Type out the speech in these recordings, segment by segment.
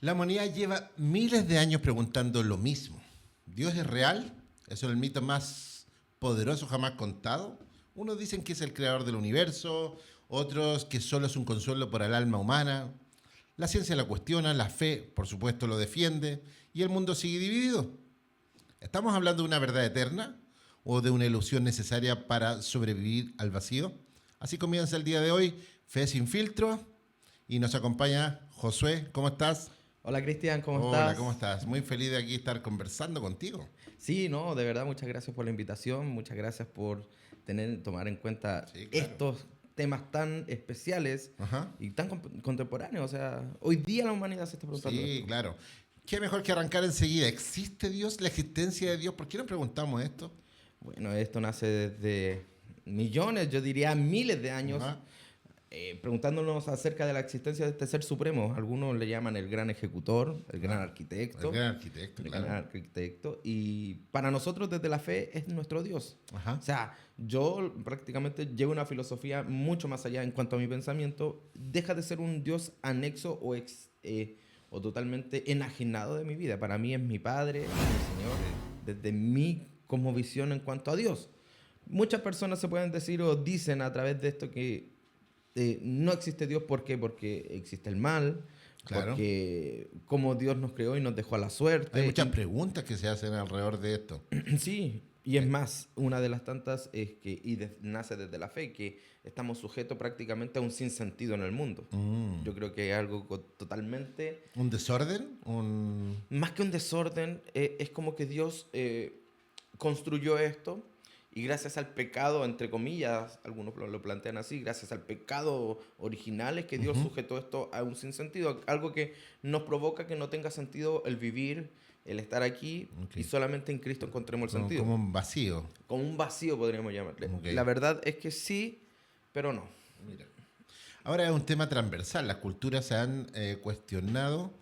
La humanidad lleva miles de años preguntando lo mismo. ¿Dios es real? ¿Es el mito más poderoso jamás contado? Unos dicen que es el creador del universo, otros que solo es un consuelo para el alma humana. La ciencia la cuestiona, la fe, por supuesto, lo defiende, y el mundo sigue dividido. ¿Estamos hablando de una verdad eterna o de una ilusión necesaria para sobrevivir al vacío? Así comienza el día de hoy, Fe sin filtro, y nos acompaña Josué. ¿Cómo estás? Hola Cristian, ¿cómo Hola, ¿cómo estás? estás? Muy feliz de aquí estar conversando contigo. Sí, no, de verdad, muchas gracias por la invitación, muchas gracias por tomar en cuenta Sí, claro. estos temas tan especiales Ajá. y tan contemporáneos. O sea, hoy día la humanidad se está preguntando Sí, esto. claro. ¿Qué mejor que arrancar enseguida? ¿Existe Dios? ¿La existencia de Dios? ¿Por qué nos preguntamos esto? Bueno, esto nace desde millones, yo diría miles de años, Ajá. preguntándonos acerca de la existencia de este ser supremo. Algunos le llaman el gran ejecutor, el gran Ah, el arquitecto. gran arquitecto, El gran claro. arquitecto. Y para nosotros desde la fe es nuestro Dios. Ajá. O sea, yo prácticamente llevo una filosofía mucho más allá en cuanto a mi pensamiento. Deja de ser un Dios anexo o totalmente enajenado de mi vida. Para mí es mi Padre, es mi Señor, Sí. desde mi cosmovisión en cuanto a Dios. Muchas personas se pueden decir o dicen a través de esto que no existe Dios. ¿Por qué? Porque existe el mal, Claro. porque como Dios nos creó y nos dejó a la Hay suerte. muchas preguntas que se hacen alrededor de esto. Sí, y es Eh, más, una de las tantas es que, nace desde la fe, que estamos sujetos prácticamente a un sinsentido en el mundo. mm, Yo creo que es algo totalmente, ¿Un desorden? ¿Un...? más que un desorden, es como que Dios construyó esto y gracias al pecado, entre comillas, algunos lo plantean así, gracias al pecado original es que Dios Ujú. sujetó esto a un sinsentido, algo que nos provoca que no tenga sentido el vivir, el estar aquí Ok. y solamente en Cristo encontremos el sentido. Como un vacío. Como un vacío podríamos llamarle. Ok. La verdad es que sí, pero no. Mira. Ahora es un tema transversal. Las culturas se han cuestionado.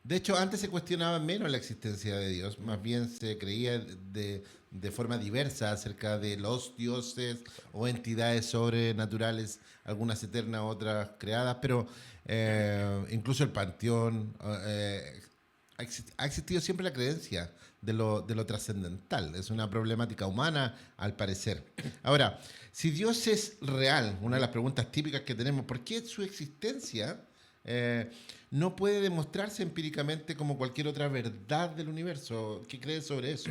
De hecho, antes se cuestionaba menos la existencia de Dios, más bien se creía de forma diversa acerca de los dioses o entidades sobrenaturales, algunas eternas, otras creadas, pero incluso el panteón, ha existido siempre la creencia de lo trascendental. Es una problemática humana, al parecer. Ahora, si Dios es real, una de las preguntas típicas que tenemos, ¿por qué su existencia no puede demostrarse empíricamente como cualquier otra verdad del universo? ¿Qué crees sobre eso?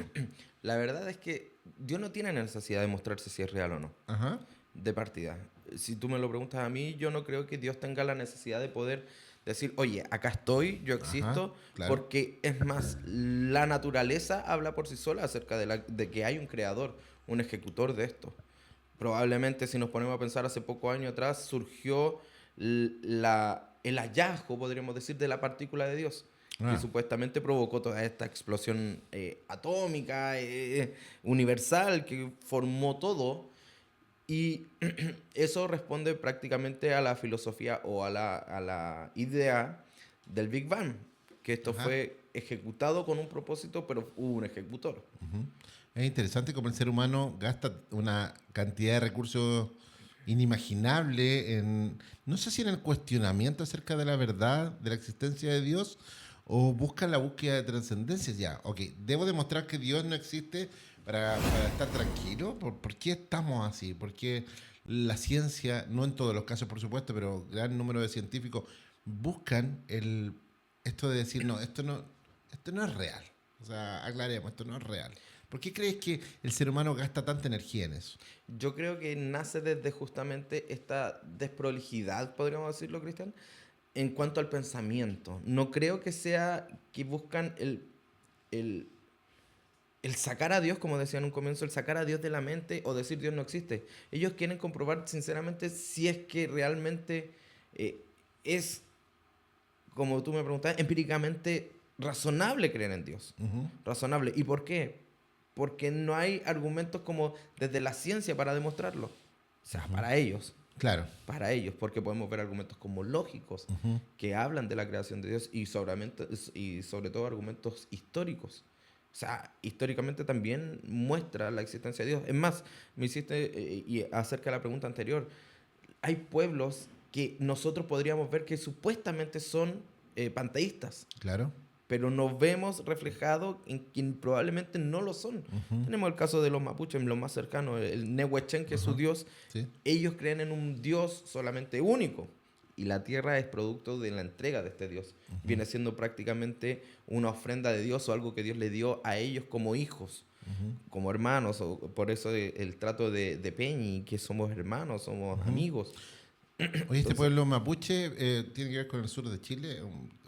La verdad es que Dios no tiene necesidad de mostrarse si es real o no, Ajá, de partida. Si tú me lo preguntas a mí, yo no creo que Dios tenga la necesidad de poder decir, oye, acá estoy, yo ajá, existo, claro. porque es más, la naturaleza habla por sí sola acerca de que hay un creador, un ejecutor de esto. Probablemente si nos ponemos a pensar hace pocos años atrás, surgió el hallazgo, podríamos decir, de la partícula de Dios, que Ah, supuestamente provocó toda esta explosión atómica, universal, que formó todo. Y eso responde prácticamente a la filosofía o a la idea del Big Bang, que esto ajá. fue ejecutado con un propósito, pero hubo un ejecutor. Ujú. Es interesante cómo el ser humano gasta una cantidad de recursos inimaginable en, no sé si en el cuestionamiento acerca de la verdad, de la existencia de Dios, o busca la búsqueda de trascendencia. Ya, ok, debo demostrar que Dios no existe para estar tranquilo. ¿Por qué estamos así? ¿Por qué la ciencia, no en todos los casos por supuesto, pero gran número de científicos buscan esto de decir, no, esto no es real? O sea, aclaremos, esto no es real. ¿Por qué crees que el ser humano gasta tanta energía en eso? Yo creo que nace desde justamente esta desprolijidad, podríamos decirlo, Cristian, en cuanto al pensamiento. No creo que sea que buscan el, el sacar a Dios, como decía en un comienzo, el sacar a Dios de la mente o decir Dios no existe. Ellos quieren comprobar sinceramente si es que realmente eh, es, como tú me preguntabas, empíricamente razonable creer en Dios. Ujú. Razonable. ¿Y por qué? Porque no hay argumentos como desde la ciencia para demostrarlo. O sea, para ellos. Claro. Porque podemos ver argumentos como lógicos Ujú. que hablan de la creación de Dios y sobre todo argumentos históricos. O sea, históricamente también muestra la existencia de Dios. Es más, me hiciste, y acerca de la pregunta anterior, hay pueblos que nosotros podríamos ver que supuestamente son panteístas, Claro. pero nos vemos reflejados en quien probablemente no lo son. Tenemos el caso de los mapuches, lo más cercano, el Nehuachén, que es su dios. Sí. Ellos creen en un dios solamente único. Y la tierra es producto de la entrega de este dios. Viene siendo prácticamente una ofrenda de Dios o algo que Dios le dio a ellos como hijos, como hermanos. Por eso el trato de Peñi, que somos hermanos, somos amigos. Oye, este Entonces, pueblo mapuche tiene que ver con el sur de Chile,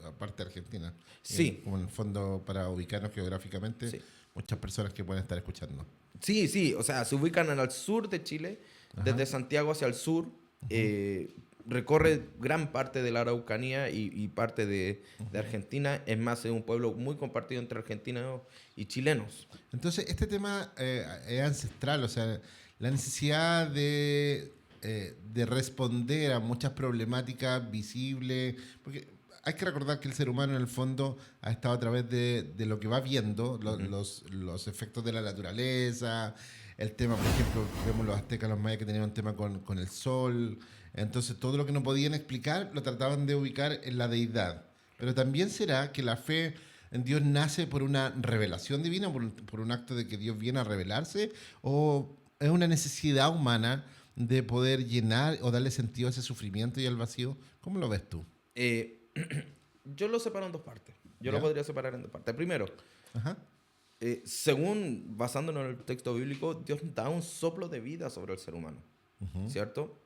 aparte de Argentina. sí, Como en el fondo, para ubicarnos geográficamente, sí. muchas personas que pueden estar escuchando. Sí, sí, o sea, se ubican en el sur de Chile, desde Santiago hacia el sur, recorre gran parte de la Araucanía y parte de Argentina. Es más, es un pueblo muy compartido entre argentinos y chilenos. Entonces, este tema es ancestral, o sea, la necesidad de responder a muchas problemáticas visibles, porque hay que recordar que el ser humano en el fondo ha estado a través de lo que va viendo, los efectos de la naturaleza, el tema, por ejemplo, vemos los aztecas, los mayas que tenían un tema con el sol, entonces todo lo que no podían explicar lo trataban de ubicar en la deidad. Pero también será que la fe en Dios nace por una revelación divina, por un acto de que Dios viene a revelarse, o es una necesidad humana de poder llenar o darle sentido a ese sufrimiento y al vacío. ¿Cómo lo ves tú? Eh, yo lo separo en dos partes. Yo lo ¿Ya? podría separar en dos partes. Primero, Ajá. según, basándonos en el texto bíblico, Dios da un soplo de vida sobre el ser humano, ¿cierto?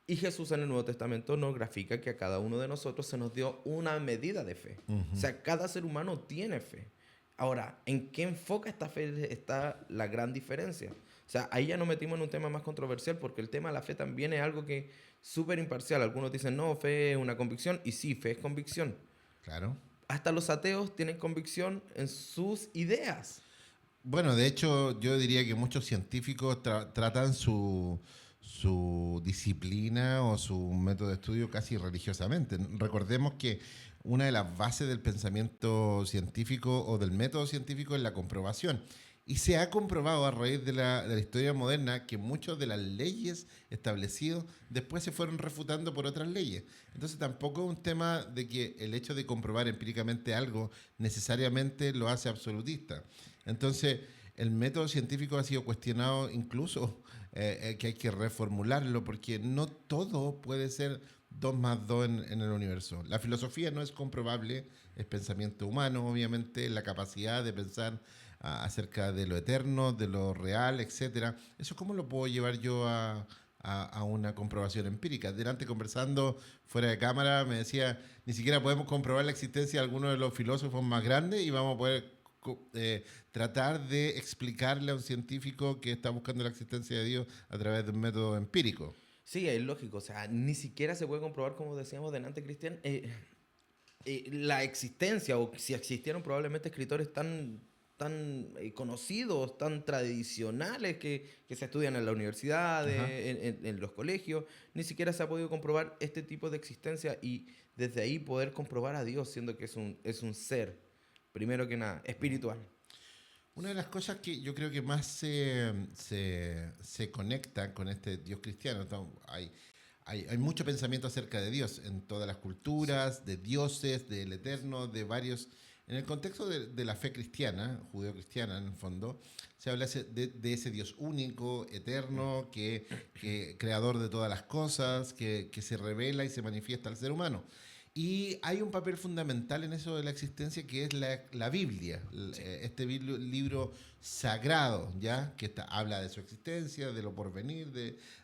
Y Jesús en el Nuevo Testamento nos grafica que a cada uno de nosotros se nos dio una medida de fe. O sea, cada ser humano tiene fe. Ahora, ¿en qué enfoca esta fe? Está la gran diferencia. O sea, ahí ya nos metimos en un tema más controversial porque el tema de la fe también es algo que súper imparcial. Algunos dicen, no, fe es una convicción. Y sí, fe es convicción. Claro. Hasta los ateos tienen convicción en sus ideas. Bueno, de hecho, yo diría que muchos científicos tratan su disciplina o su método de estudio casi religiosamente. Recordemos que una de las bases del pensamiento científico o del método científico es la comprobación. Y se ha comprobado a raíz de la historia moderna que muchas de las leyes establecidas después se fueron refutando por otras leyes. Entonces tampoco es un tema de que el hecho de comprobar empíricamente algo necesariamente lo hace absolutista. Entonces el método científico ha sido cuestionado incluso que hay que reformularlo porque no todo puede ser 2 más 2 en el universo. La filosofía no es comprobable, es pensamiento humano, obviamente, la capacidad de pensar acerca de lo eterno, de lo real, etcétera. Eso cómo lo puedo llevar yo a una comprobación empírica. Delante conversando fuera de cámara me decía, ni siquiera podemos comprobar la existencia de alguno de los filósofos más grandes y vamos a poder tratar de explicarle a un científico que está buscando la existencia de Dios a través de un método empírico. Sí, es lógico. O sea, ni siquiera se puede comprobar, como decíamos delante, Cristian, la existencia o si existieron probablemente escritores tan conocidos, tan tradicionales que se estudian en la universidad, Ajá. en los colegios. Ni siquiera se ha podido comprobar este tipo de existencia y desde ahí poder comprobar a Dios, siendo que es un ser, primero que nada, espiritual. Una de las cosas que yo creo que más se conecta con este Dios cristiano, hay mucho pensamiento acerca de Dios en todas las culturas, de dioses, del eterno, de varios. En el contexto de la fe cristiana, judeo-cristiana en el fondo, se habla de ese Dios único, eterno, que creador de todas las cosas, que se revela y se manifiesta al ser humano. Y hay un papel fundamental en eso de la existencia que es la Biblia, este libro sagrado, ¿ya? Que habla de su existencia, de lo porvenir,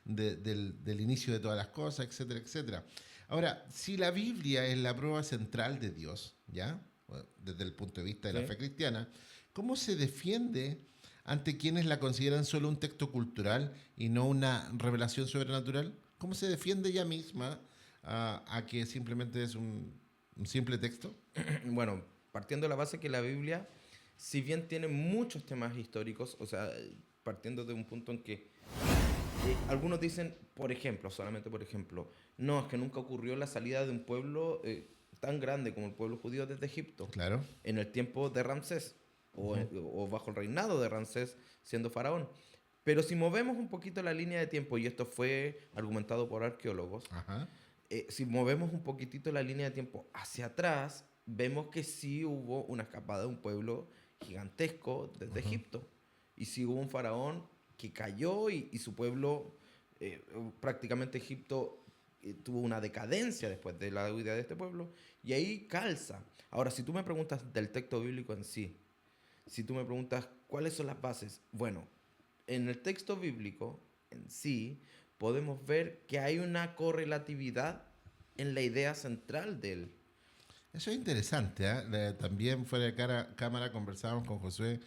del inicio de todas las cosas, etcétera, etcétera. Ahora, si la Biblia es la prueba central de Dios, ¿ya? Bueno, desde el punto de vista de la ¿Sí? fe cristiana, ¿cómo se defiende ante quienes la consideran solo un texto cultural y no una revelación sobrenatural? ¿Cómo se defiende ella misma a que simplemente es un simple texto? Bueno, partiendo de la base que la Biblia, si bien tiene muchos temas históricos, o sea, partiendo de un punto en que algunos dicen, por ejemplo, solamente por ejemplo, no, es que nunca ocurrió la salida de un pueblo tan grande como el pueblo judío desde Egipto Claro. en el tiempo de Ramsés o bajo el reinado de Ramsés siendo faraón. Pero si movemos un poquito la línea de tiempo, y esto fue argumentado por arqueólogos, Ajá. si movemos un poquitito la línea de tiempo hacia atrás, vemos que sí hubo una escapada de un pueblo gigantesco desde Egipto. Y sí hubo un faraón que cayó y su pueblo, prácticamente Egipto tuvo una decadencia después de la huida de este pueblo. Y ahí calza. Ahora, si tú me preguntas del texto bíblico en sí, si tú me preguntas cuáles son las bases, bueno, en el texto bíblico en sí podemos ver que hay una correlatividad en la idea central de él. Eso es interesante, ¿eh? También fuera de cámara conversábamos con Josué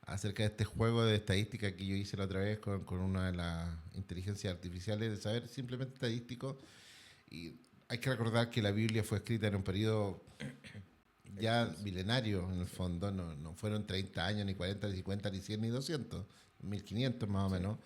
acerca de este juego de estadística que yo hice la otra vez con una de las inteligencias artificiales, de saber simplemente estadístico. Y hay que recordar que la Biblia fue escrita en un periodo ya milenario, en el fondo. No fueron 30 años, ni 40, ni 50, ni 100, ni 200, 1500 más o menos.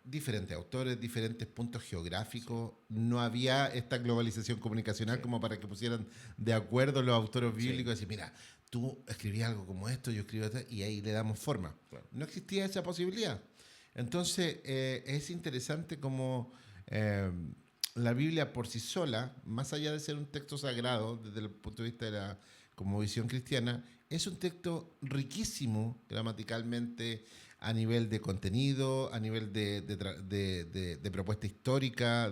Diferentes autores, diferentes puntos geográficos. No había esta globalización comunicacional como para que pusieran de acuerdo los autores bíblicos y decir, mira, tú escribías algo como esto, yo escribo esto, y ahí le damos forma. Claro. No existía esa posibilidad. Entonces, es interesante como la Biblia por sí sola, más allá de ser un texto sagrado desde el punto de vista de la como visión cristiana, es un texto riquísimo gramaticalmente a nivel de contenido, a nivel de propuesta histórica,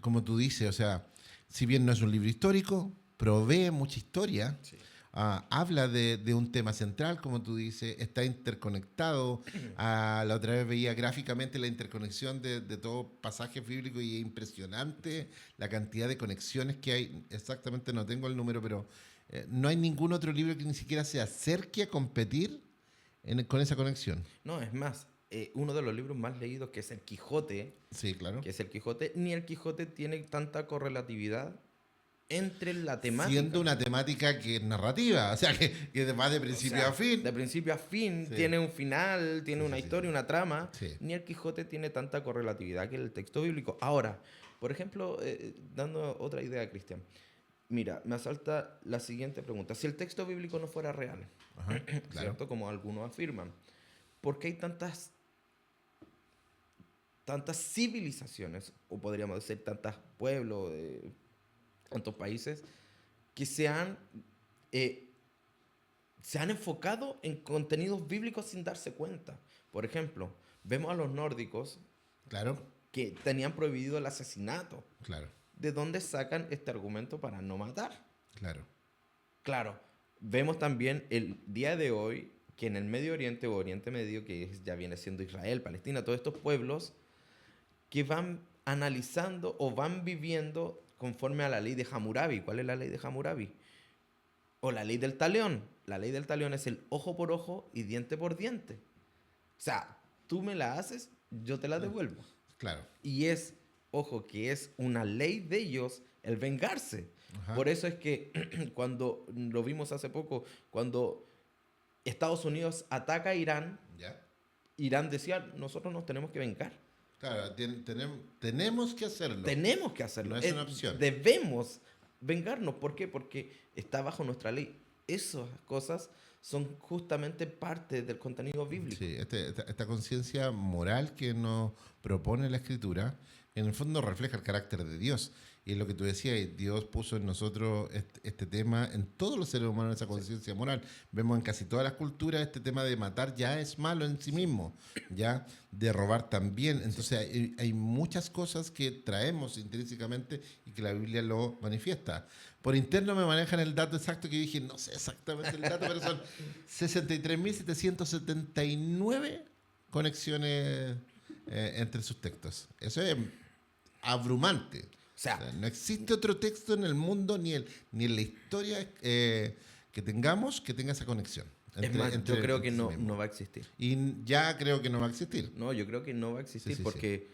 como tú dices, o sea, si bien no es un libro histórico, provee mucha historia. Sí. Habla de un tema central, como tú dices, está interconectado. La otra vez veía gráficamente la interconexión de todo pasaje bíblico y es impresionante la cantidad de conexiones que hay. Exactamente no tengo el número, pero no hay ningún otro libro que ni siquiera se acerque a competir con esa conexión. No, es más, uno de los libros más leídos, que es El Quijote, Sí, claro. ni el Quijote tiene tanta correlatividad entre la temática. Siendo una temática que es narrativa, o sea, que va de O principio sea, a fin. de principio a fin, Sí. tiene un final, tiene Sí, una sí, sí, historia, sí. una trama. Sí. Ni el Quijote tiene tanta correlatividad que el texto bíblico. Ahora, por ejemplo, dando otra idea, Cristian. Mira, me asalta la siguiente pregunta. Si el texto bíblico no fuera real, Ajá, claro. ¿cierto? Como algunos afirman, ¿por qué hay tantas civilizaciones, o podríamos decir tantos pueblos, tantos países, que eh, se han enfocado en contenidos bíblicos sin darse cuenta? Por ejemplo, vemos a los nórdicos Claro, que tenían prohibido el asesinato. claro, ¿De dónde sacan este argumento para no matar? claro. Claro, vemos también el día de hoy que en el Medio Oriente o Oriente Medio, ya viene siendo Israel, Palestina, todos estos pueblos que van analizando o van viviendo conforme a la ley de Hammurabi. ¿Cuál es la ley de Hammurabi? O la ley del talión. La ley del talión es el ojo por ojo y diente por diente. O sea, tú me la haces, yo te la devuelvo. Claro. Y ojo, que es una ley de ellos el vengarse. Ajá. Por eso es que cuando lo vimos hace poco, cuando Estados Unidos ataca a Irán, ¿Ya? Irán decía, nosotros nos tenemos que vengar. Claro, tenemos que hacerlo. Tenemos que hacerlo. No es una opción. Debemos vengarnos. ¿Por qué? Porque está bajo nuestra ley. Esas cosas son justamente parte del contenido bíblico. Sí, esta conciencia moral que nos propone la Escritura, en el fondo refleja el carácter de Dios. Y es lo que tú decías, Dios puso en nosotros este tema, en todos los seres humanos, esa conciencia moral. Vemos en casi todas las culturas este tema de matar ya es malo en sí mismo, ya de robar también. Entonces hay muchas cosas que traemos intrínsecamente y que la Biblia lo manifiesta. Por interno me manejan el dato exacto que dije, no sé exactamente el dato, pero son 63.779 conexiones entre sus textos. Eso es abrumante. O sea, No existe otro texto en el mundo ni en la historia que tengamos que tenga esa conexión. es más, yo creo que sí no mismo. va a existir. Y ya creo que no va a existir. No, yo creo que no va a existir Sí, sí, porque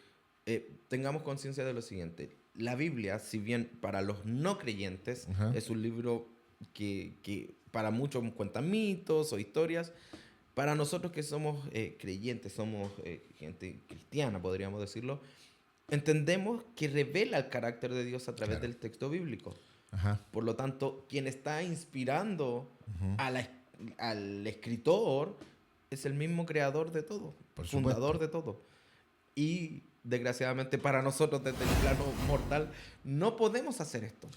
tengamos conciencia de lo siguiente. La Biblia, si bien para los no creyentes Ajá. es un libro que para muchos cuenta mitos o historias, para nosotros que somos creyentes, somos gente cristiana, podríamos decirlo, entendemos que revela el carácter de Dios a través Claro. del texto bíblico. Ajá. Por lo tanto, quien está inspirando al escritor es el mismo creador de todo, Por fundador supuesto. de todo. Y desgraciadamente para nosotros desde el plano mortal, no podemos hacer esto.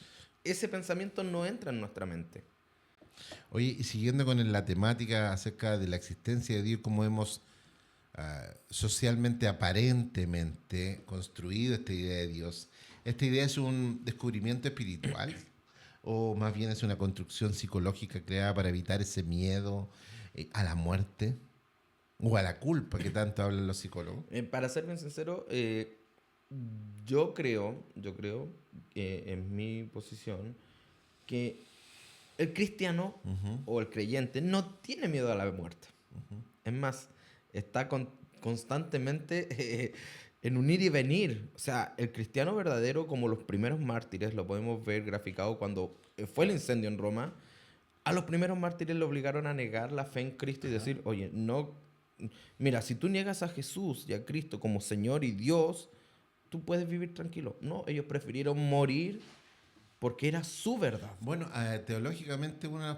Ese pensamiento no entra en nuestra mente. Oye, y siguiendo con la temática acerca de la existencia de Dios, cómo hemos socialmente, aparentemente, construido esta idea de Dios, ¿esta idea es un descubrimiento espiritual? ¿O más bien es una construcción psicológica creada para evitar ese miedo a la muerte? ¿O a la culpa que tanto hablan los psicólogos? Para ser bien sincero, yo creo, en mi posición, que el cristiano Ujú, o el creyente no tiene miedo a la muerte. ujú. Es más, está constantemente en un ir y venir. O sea, el cristiano verdadero, como los primeros mártires, lo podemos ver graficado cuando fue el incendio en Roma. A los primeros mártires le obligaron a negar la fe en Cristo y Ajá. decir, oye, no, mira, si tú niegas a Jesús y a Cristo como Señor y Dios, tú puedes vivir tranquilo. No, ellos prefirieron morir porque era su verdad. Bueno, teológicamente una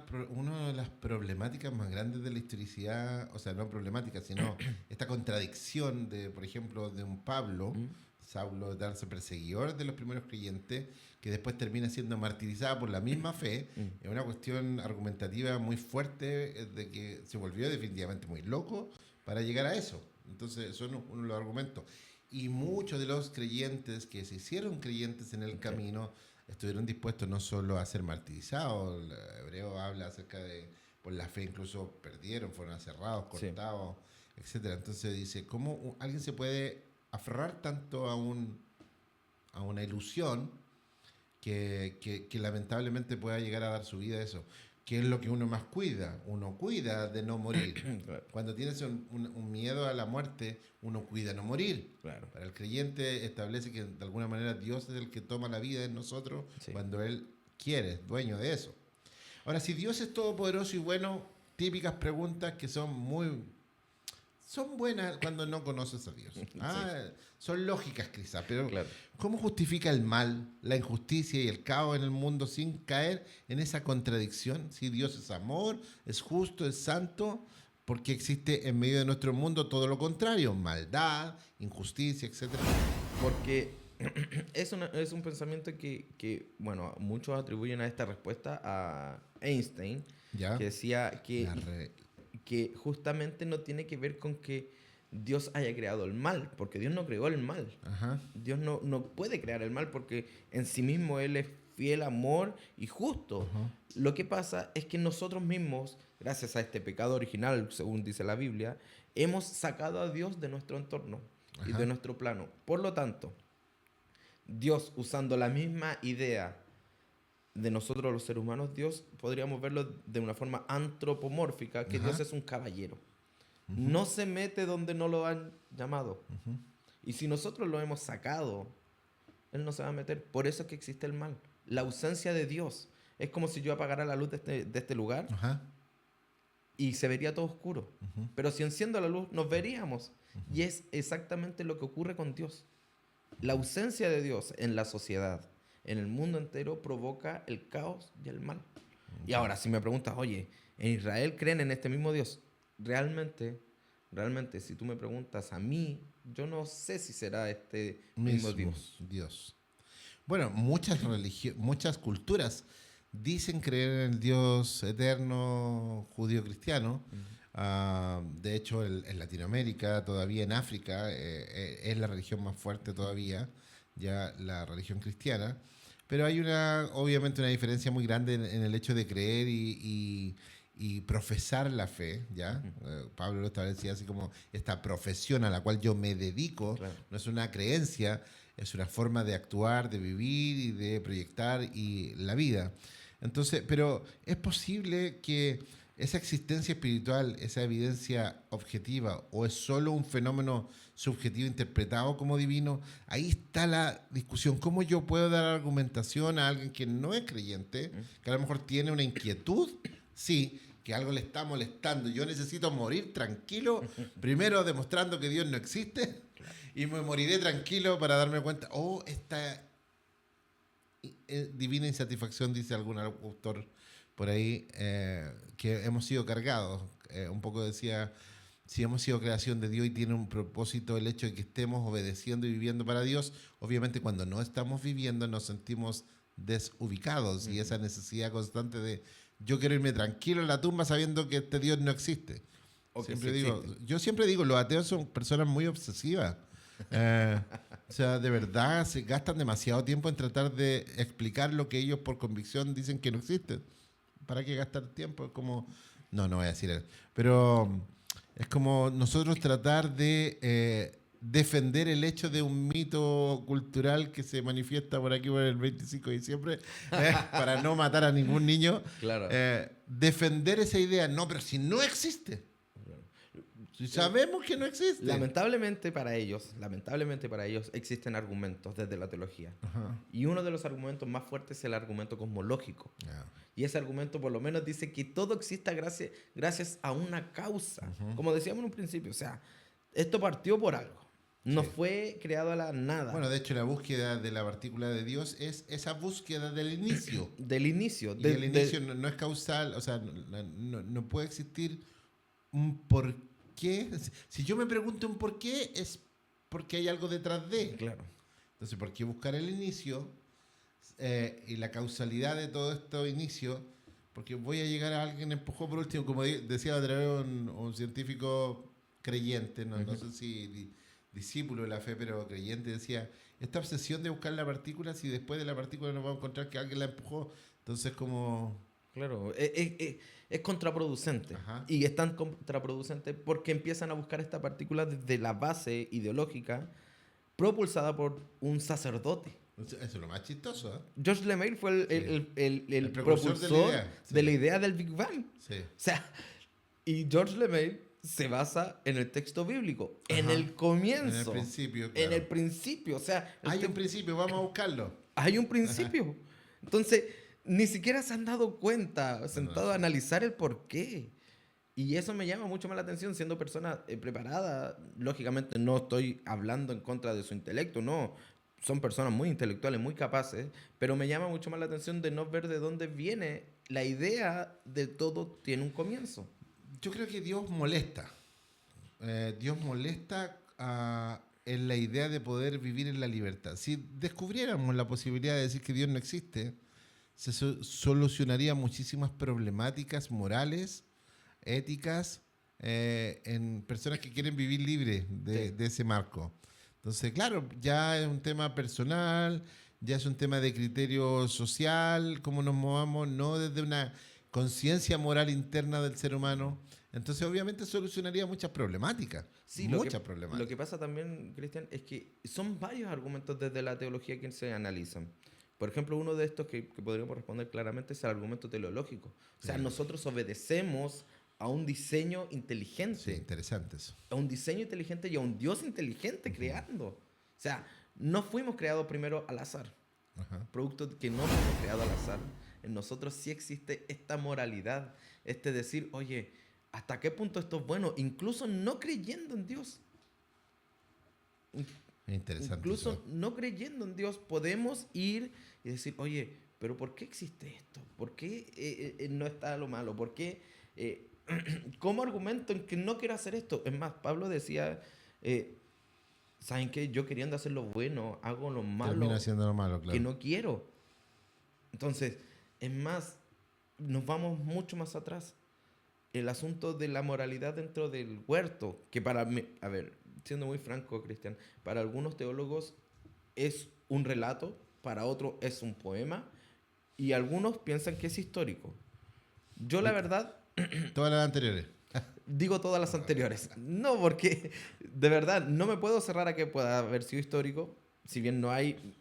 de las problemáticas más grandes de la historicidad, o sea, no problemática, sino esta contradicción de, por ejemplo, de un Pablo, ¿Mm? Saulo de Tarso, perseguidor de los primeros creyentes, que después termina siendo martirizado por la misma fe, ¿Mm? es una cuestión argumentativa muy fuerte de que se volvió definitivamente muy loco para llegar a eso. Entonces, son uno de los argumentos. Y muchos de los creyentes que se hicieron creyentes en el Sí, camino estuvieron dispuestos no solo a ser martirizados, el hebreo habla acerca de, por la fe incluso perdieron, fueron aserrados, sí, cortados, etcétera. Entonces dice, ¿cómo alguien se puede aferrar tanto a una ilusión que lamentablemente pueda llegar a dar su vida a eso? ¿Qué es lo que uno más cuida? Uno cuida de no morir. claro, Cuando tienes un miedo a la muerte, uno cuida no morir. claro, Para el creyente establece que de alguna manera Dios es el que toma la vida en nosotros sí. cuando Él quiere, es dueño de eso. Ahora, si Dios es todopoderoso y bueno, típicas preguntas que son buenas cuando no conoces a Dios. Sí, Son lógicas quizás, pero claro. ¿cómo justifica el mal, la injusticia y el caos en el mundo sin caer en esa contradicción? Si Dios es amor, es justo, es santo, porque existe en medio de nuestro mundo todo lo contrario, maldad, injusticia, etcétera. Porque es un pensamiento bueno, muchos atribuyen a esta respuesta a Einstein, ¿Ya? que decía La re- que justamente no tiene que ver con que Dios haya creado el mal, porque Dios no creó el mal. Ajá. Dios no puede crear el mal porque en sí mismo Él es fiel, amor y justo. Ajá. Lo que pasa es que nosotros mismos, gracias a este pecado original, según dice la Biblia, hemos sacado a Dios de nuestro entorno y de Ajá. nuestro plano. Por lo tanto, Dios, usando la misma idea de nosotros los seres humanos, Dios podríamos verlo de una forma antropomórfica, que Dios Ajá. es un caballero. Ujú, No se mete donde no lo han llamado. ujú. Y si nosotros lo hemos sacado, Él no se va a meter. Por eso es que existe el mal. La ausencia de Dios. Es como si yo apagara la luz de este lugar Ajá. y se vería todo oscuro. Ujú, Pero si enciendo la luz, nos veríamos. ujú. Y es exactamente lo que ocurre con Dios. La ausencia de Dios en la sociedad, en el mundo entero, provoca el caos y el mal. Y ahora, si me preguntas, oye, ¿en Israel creen en este mismo Dios? Realmente, si tú me preguntas a mí, yo no sé si será este mismo Mismo Dios. Dios. Bueno, muchas culturas dicen creer en el Dios eterno judío-cristiano. De hecho, en Latinoamérica, todavía en África, es la religión más fuerte todavía, ya la religión cristiana. Pero hay obviamente una diferencia muy grande en el hecho de creer y profesar la fe, ¿ya? Ujú, Pablo lo establecía así como esta profesión a la cual yo me dedico, claro. no es una creencia, es una forma de actuar, de vivir y de proyectar y la vida. Entonces, pero es posible que esa existencia espiritual, esa evidencia objetiva, o es solo un fenómeno subjetivo interpretado como divino. Ahí está la discusión. ¿Cómo yo puedo dar argumentación a alguien que no es creyente, ¿Mm? que a lo mejor tiene una inquietud? Sí, que algo le está molestando. Yo necesito morir tranquilo, primero demostrando que Dios no existe, Claro. y me moriré tranquilo para darme cuenta, esta divina insatisfacción, dice algún autor por ahí, que hemos sido cargados. Un poco decía, si hemos sido creación de Dios y tiene un propósito el hecho de que estemos obedeciendo y viviendo para Dios, obviamente cuando no estamos viviendo nos sentimos desubicados y esa necesidad constante de yo quiero irme tranquilo en la tumba sabiendo que este Dios no existe. O que Siempre sí digo, existe. yo siempre digo, los ateos son personas muy obsesivas. Eh, o sea, de verdad se gastan demasiado tiempo en tratar de explicar lo que ellos por convicción dicen que no existe. ¿Para qué gastar tiempo? Es como, no voy a decir eso. Pero es como nosotros tratar de defender el hecho de un mito cultural que se manifiesta por aquí por el 25 de diciembre para no matar a ningún niño. Claro. Defender esa idea, no, pero si no existe. Si sabemos que no existe. Lamentablemente para ellos existen argumentos desde la teología. Ajá. Y uno de los argumentos más fuertes es el argumento cosmológico. Ya. Y ese argumento por lo menos dice que todo existe gracias a una causa. Como decíamos en un principio, o sea, esto partió por algo. No Sí. fue creado a la nada. Bueno, de hecho, la búsqueda de la partícula de Dios es esa búsqueda del inicio. Del inicio. Y el inicio no es causal, o sea, no puede existir un por qué. Si yo me pregunto un por qué, es porque hay algo detrás de. Claro. Entonces, ¿por qué buscar el inicio y la causalidad de todo este inicio? Porque voy a llegar a alguien empujó por último, como decía otra vez un científico creyente, no sé si discípulo de la fe, pero creyente, decía, esta obsesión de buscar la partícula, si después de la partícula nos vamos a encontrar que alguien la empujó, entonces como... Claro, es contraproducente. Ajá. Y es tan contraproducente porque empiezan a buscar esta partícula desde la base ideológica propulsada por un sacerdote. Eso es lo más chistoso, ¿eh? George LeMay fue el precursor propulsor de la idea, sí. de la idea del Big Bang. Sí. O sea, y George LeMay se basa en el texto bíblico, en Ajá. el comienzo. En el principio, claro. En el principio, o sea... Hay un principio, vamos a buscarlo. Hay un principio. Entonces, ni siquiera se han dado cuenta, sentado a analizar el por qué. Y eso me llama mucho más la atención, siendo persona preparada. Lógicamente no estoy hablando en contra de su intelecto, no. Son personas muy intelectuales, muy capaces, pero me llama mucho más la atención de no ver de dónde viene la idea de todo tiene un comienzo. Yo creo que Dios molesta. Dios molesta en la idea de poder vivir en la libertad. Si descubriéramos la posibilidad de decir que Dios no existe, se solucionaría muchísimas problemáticas morales, éticas, en personas que quieren vivir libres de ese marco. Entonces, claro, ya es un tema personal, ya es un tema de criterio social, cómo nos movamos, no desde una conciencia moral interna del ser humano. Entonces, obviamente, solucionaría muchas problemáticas. Sí, muchas problemáticas. Lo que pasa también, Cristian, es que son varios argumentos desde la teología que se analizan. Por ejemplo, uno de estos que podríamos responder claramente es el argumento teleológico. O sea, nosotros obedecemos a un diseño inteligente. Sí, interesante eso. A un diseño inteligente y a un Dios inteligente creando. O sea, no fuimos creados primero al azar. Ajá. Producto que no fuimos creados al azar. En nosotros sí existe esta moralidad. Este decir, oye, ¿hasta qué punto esto es bueno? Incluso no creyendo en Dios. Interesante. Incluso eso. no creyendo en Dios podemos ir y decir, oye, pero ¿por qué existe esto? ¿Por qué no está lo malo? ¿Por qué? ¿Cómo argumento en que no quiero hacer esto? Es más, Pablo decía, ¿saben qué? Yo queriendo hacer lo bueno, hago lo malo Termina siendo lo malo, claro. que no quiero. Entonces, es más, nos vamos mucho más atrás. El asunto de la moralidad dentro del huerto, que para mí, a ver, siendo muy franco, Cristian, para algunos teólogos es un relato, para otros es un poema, y algunos piensan que es histórico. Yo, la verdad, Todas las anteriores. digo todas las anteriores. No, porque de verdad no me puedo cerrar a que pueda haber sido histórico, si bien no hay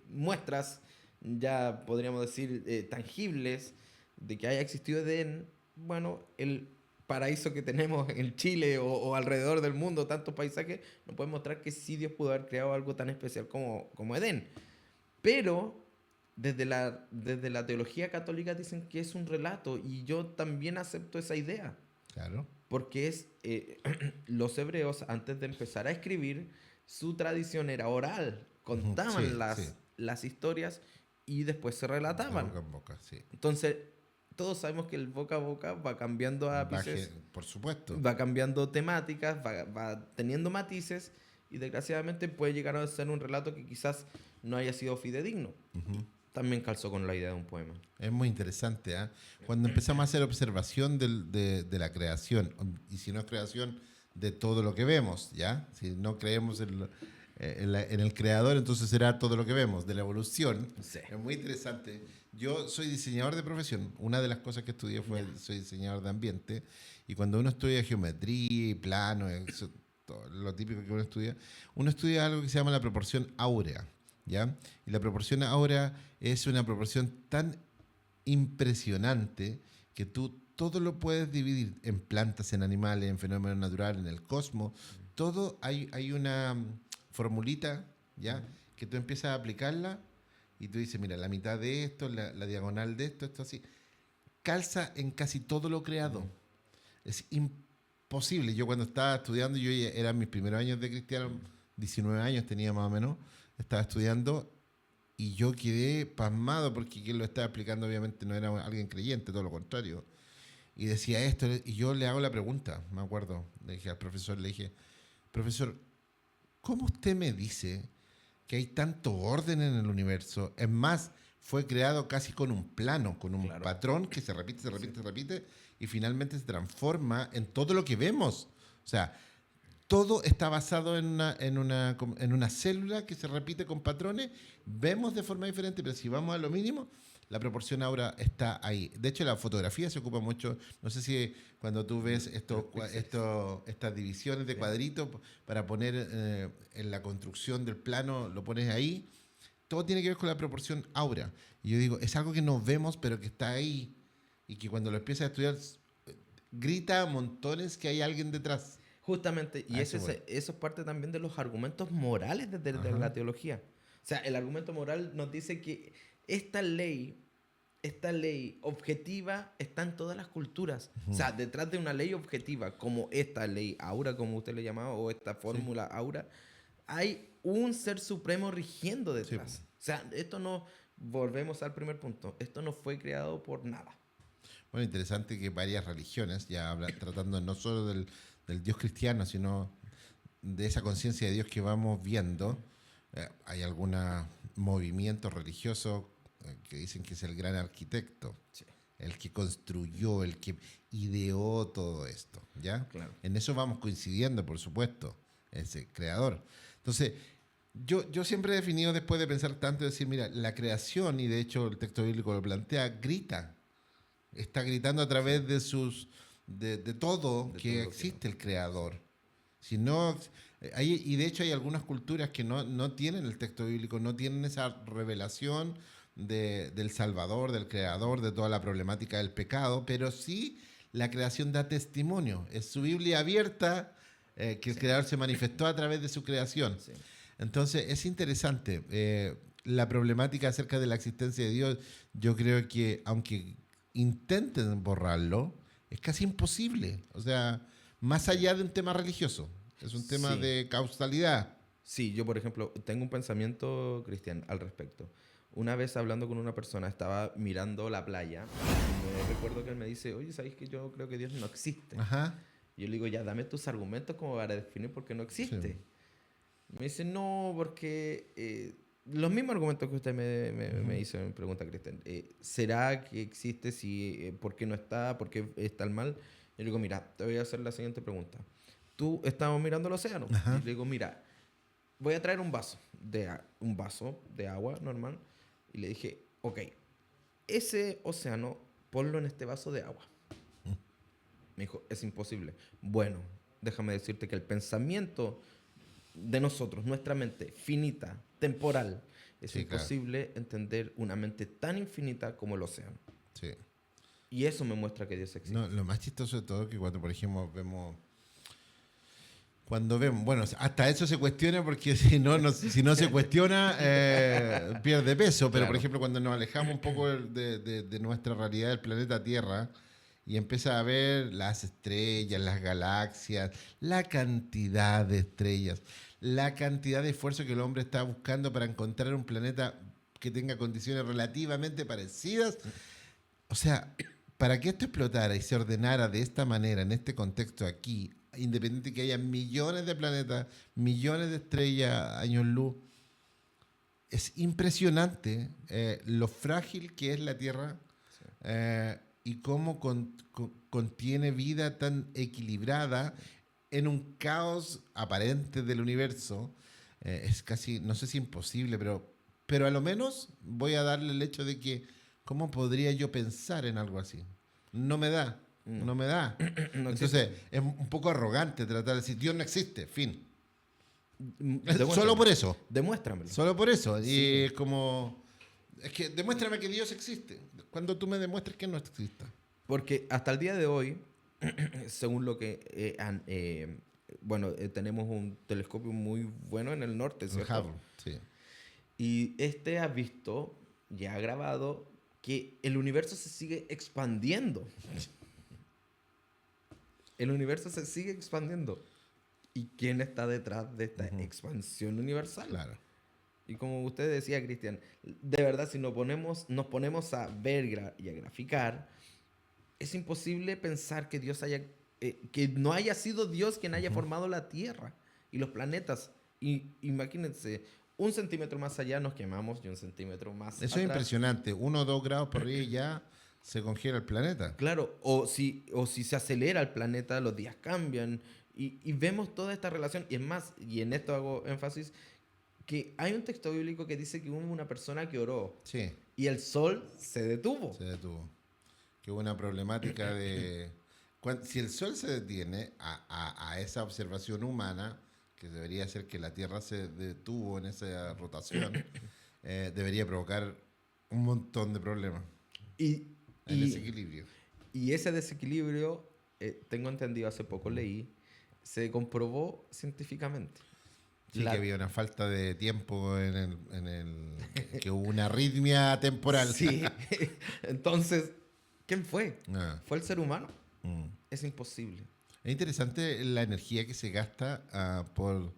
muestras, ya podríamos decir, tangibles de que haya existido Edén. Bueno, el paraíso que tenemos en Chile o alrededor del mundo, tantos paisajes, nos pueden mostrar que sí Dios pudo haber creado algo tan especial como Edén. Pero desde la teología católica dicen que es un relato y yo también acepto esa idea. Claro. Porque es los hebreos, antes de empezar a escribir, su tradición era oral. Contaban Sí, sí. las historias y después se relataban. De boca en boca, sí. Entonces, todos sabemos que el boca a boca va cambiando ápices, Por supuesto. va cambiando temáticas, va teniendo matices y desgraciadamente puede llegar a ser un relato que quizás no haya sido fidedigno. Ujú. También calzó con la idea de un poema. Es muy interesante, ¿ah? Cuando empezamos a hacer observación de la creación, y si no es creación, de todo lo que vemos, ¿ya? Si no creemos en el creador, entonces será todo lo que vemos, de la evolución. Sí. Es muy interesante. Yo soy diseñador de profesión. Una de las cosas que estudié fue, soy diseñador de ambiente, y cuando uno estudia geometría y plano, eso, todo lo típico que uno estudia algo que se llama la proporción áurea, ¿ya? Y la proporción áurea es una proporción tan impresionante que tú todo lo puedes dividir en plantas, en animales, en fenómenos naturales, en el cosmos. Todo hay una formulita, ¿ya? Que tú empiezas a aplicarla y tú dices, mira, la mitad de esto, la diagonal de esto así. Calza en casi todo lo creado. Es imposible. Yo cuando estaba estudiando, yo ya eran mis primeros años de cristiano, 19 años tenía más o menos, estaba estudiando y yo quedé pasmado porque quien lo estaba explicando obviamente no era alguien creyente, todo lo contrario. Y decía esto, y yo le hago la pregunta, me acuerdo, le dije al profesor, le dije, profesor, ¿cómo usted me dice que hay tanto orden en el universo? Es más, fue creado casi con un plano, con un Claro. patrón que se repite, se repite, y finalmente se transforma en todo lo que vemos. O sea, todo está basado en una célula que se repite con patrones. Vemos de forma diferente, pero si vamos a lo mínimo, la proporción ahora está ahí. De hecho, la fotografía se ocupa mucho. No sé si cuando tú ves estas divisiones de cuadritos para poner en la construcción del plano, lo pones ahí. Todo tiene que ver con la proporción áurea. Y yo digo, es algo que no vemos, pero que está ahí. Y que cuando lo empiezas a estudiar, grita a montones que hay alguien detrás. Justamente, y A eso eso voy. eso es parte también de los argumentos morales de Ajá. la teología. O sea, el argumento moral nos dice que esta ley objetiva está en todas las culturas. O sea, detrás de una ley objetiva, como esta ley aura, como usted le llamaba, o esta Sí. fórmula aura, hay un ser supremo rigiendo Sí. detrás. O sea, esto no, volvemos al primer punto, esto no fue creado por nada. Bueno, interesante que varias religiones, tratando no solo del Dios cristiano, sino de esa conciencia de Dios que vamos viendo, hay algunos movimientos religiosos que dicen que es el gran arquitecto, Sí, el que construyó, el que ideó todo esto, ¿ya? claro. En eso vamos coincidiendo, por supuesto, ese creador. Entonces, yo siempre he definido, después de pensar tanto, decir, mira, la creación, y de hecho el texto bíblico lo plantea, grita. Está gritando a través de todo De que todo lo que existe el creador. Si no, y de hecho hay algunas culturas que no tienen el texto bíblico, no tienen esa revelación del Salvador, del Creador, de toda la problemática del pecado, pero sí la creación da testimonio. Es su Biblia abierta, que el Creador se manifestó a través de su creación. Sí. Entonces es interesante. La problemática acerca de la existencia de Dios, yo creo que aunque intenten borrarlo, es casi imposible. O sea, más allá de un tema religioso, es un tema Sí. de causalidad. Sí, yo por ejemplo tengo un pensamiento, Cristian, al respecto. Una vez hablando con una persona, estaba mirando la playa y me recuerdo que él me dice, oye, ¿sabes que yo creo que Dios no existe? Ajá. Y yo le digo, ya, dame tus argumentos como para definir por qué no existe. Sí. Me dice, no, porque los mismos argumentos que usted me hizo en pregunta, Cristian. ¿Será que existe? Si, ¿por qué no está? ¿Por qué está mal? Yo le digo, mira, te voy a hacer la siguiente pregunta. Tú estamos mirando el océano. Ajá. Y le digo, mira, voy a traer un vaso de agua normal. Y le dije, ok, ese océano, ponlo en este vaso de agua. Me dijo, es imposible. Bueno, déjame decirte que el pensamiento de nosotros, nuestra mente finita, temporal, es Sí, claro. imposible entender una mente tan infinita como el océano. Sí. Y eso me muestra que Dios existe. No, lo más chistoso de todo es que cuando, por ejemplo, vemos, bueno, hasta eso se cuestiona porque si no se cuestiona, pierde peso. Pero, por Claro. ejemplo, cuando nos alejamos un poco de nuestra realidad del planeta Tierra y empieza a ver las estrellas, las galaxias, la cantidad de estrellas, la cantidad de esfuerzo que el hombre está buscando para encontrar un planeta que tenga condiciones relativamente parecidas. O sea, para que esto explotara y se ordenara de esta manera, en este contexto aquí, independiente que haya millones de planetas, millones de estrellas, años luz, es impresionante lo frágil que es la Tierra y cómo contiene vida tan equilibrada en un caos aparente del universo. Es casi, no sé si imposible, pero a lo menos voy a darle el hecho de que, ¿cómo podría yo pensar en algo así? No me da, no me da. No Entonces, existe. es un poco arrogante tratar de decir, Dios no existe, fin. Demuéstramelo. Solo por eso. Demuéstramelo. Solo por eso. Y Sí. es como. Es que demuéstrame que Dios existe. Cuando tú me demuestres que no exista. Porque hasta el día de hoy, según lo que tenemos un telescopio muy bueno en el norte, El ¿cierto? Hubble, sí. Y este ha visto, ya ha grabado, que el universo se sigue expandiendo. El universo se sigue expandiendo. ¿Y quién está detrás de esta expansión universal? Claro. Y como usted decía, Cristian, de verdad, si nos ponemos a ver y a graficar, es imposible pensar que que no haya sido Dios quien haya formado la Tierra y los planetas. Y imagínense, 1 centímetro más allá nos quemamos y 1 centímetro más Eso es atrás. impresionante. 1 o 2 grados por arriba y ya se congela el planeta. Claro, o si se acelera el planeta, los días cambian y vemos toda esta relación. Y es más, y en esto hago énfasis, que hay un texto bíblico que dice que hubo una persona que oró Sí, y el sol se detuvo. se detuvo. Que hubo una problemática de. Si el Sol se detiene a esa observación humana, que debería ser que la Tierra se detuvo en esa rotación, debería provocar un montón de problemas. Y, El y, desequilibrio. y ese desequilibrio, tengo entendido, hace poco leí, se comprobó científicamente. Sí, La- que había una falta de tiempo que hubo una arritmia temporal. Sí. Entonces, ¿quién fue? Ah, ¿Fue el ser humano? mm. Es imposible. Es interesante la energía que se gasta por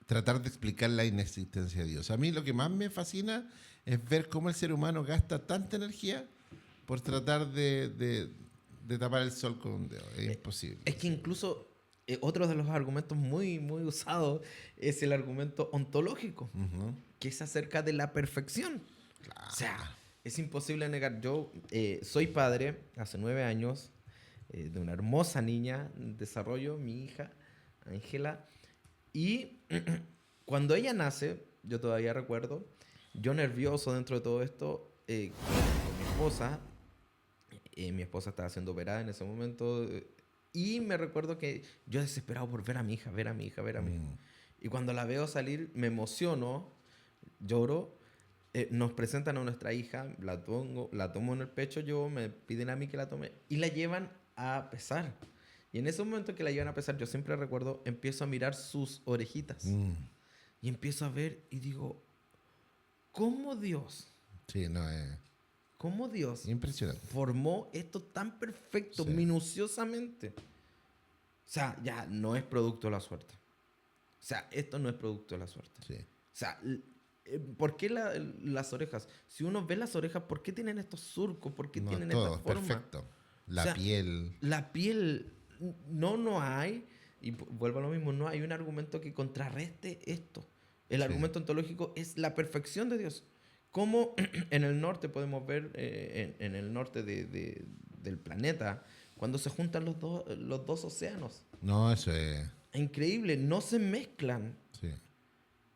tratar de explicar la inexistencia de Dios. A mí lo que más me fascina es ver cómo el ser humano gasta tanta energía por tratar de tapar el sol con un dedo. Es imposible. Es que incluso otro de los argumentos muy, muy usados es el argumento ontológico, Ujú. que es acerca de la perfección. O sea, es imposible negar. Yo soy padre hace 9 años de una hermosa niña en desarrollo, mi hija, Ángela. Y cuando ella nace, yo todavía recuerdo, yo nervioso dentro de todo esto, con mi esposa. Mi esposa estaba siendo operada en ese momento. Y me recuerdo que yo desesperado por ver a mi hija, ver a mi hija, ver a mi hija. Y cuando la veo salir, me emociono, lloro. Nos presentan a nuestra hija, la tomo en el pecho yo, me piden a mí que la tome y la llevan a pesar. Y en ese momento que la llevan a pesar, yo siempre recuerdo, empiezo a mirar sus orejitas. Mm. Y empiezo a ver y digo, ¿cómo Dios, Sí, no, es cómo Dios impresionante. formó esto tan perfecto, Sí. minuciosamente? O sea, ya no es producto de la suerte. O sea, esto no es producto de la suerte. Sí. O sea, ¿por qué las orejas? Si uno ve las orejas, ¿por qué tienen estos surcos? ¿Por qué No, tienen todo esta es forma? perfecto. La O sea, piel. La piel, no hay, y vuelvo a lo mismo, no hay un argumento que contrarreste esto. El Sí. argumento ontológico es la perfección de Dios. Como en el norte podemos ver, en el norte del planeta, cuando se juntan los dos océanos. No, eso es. Es increíble, no se mezclan. Sí.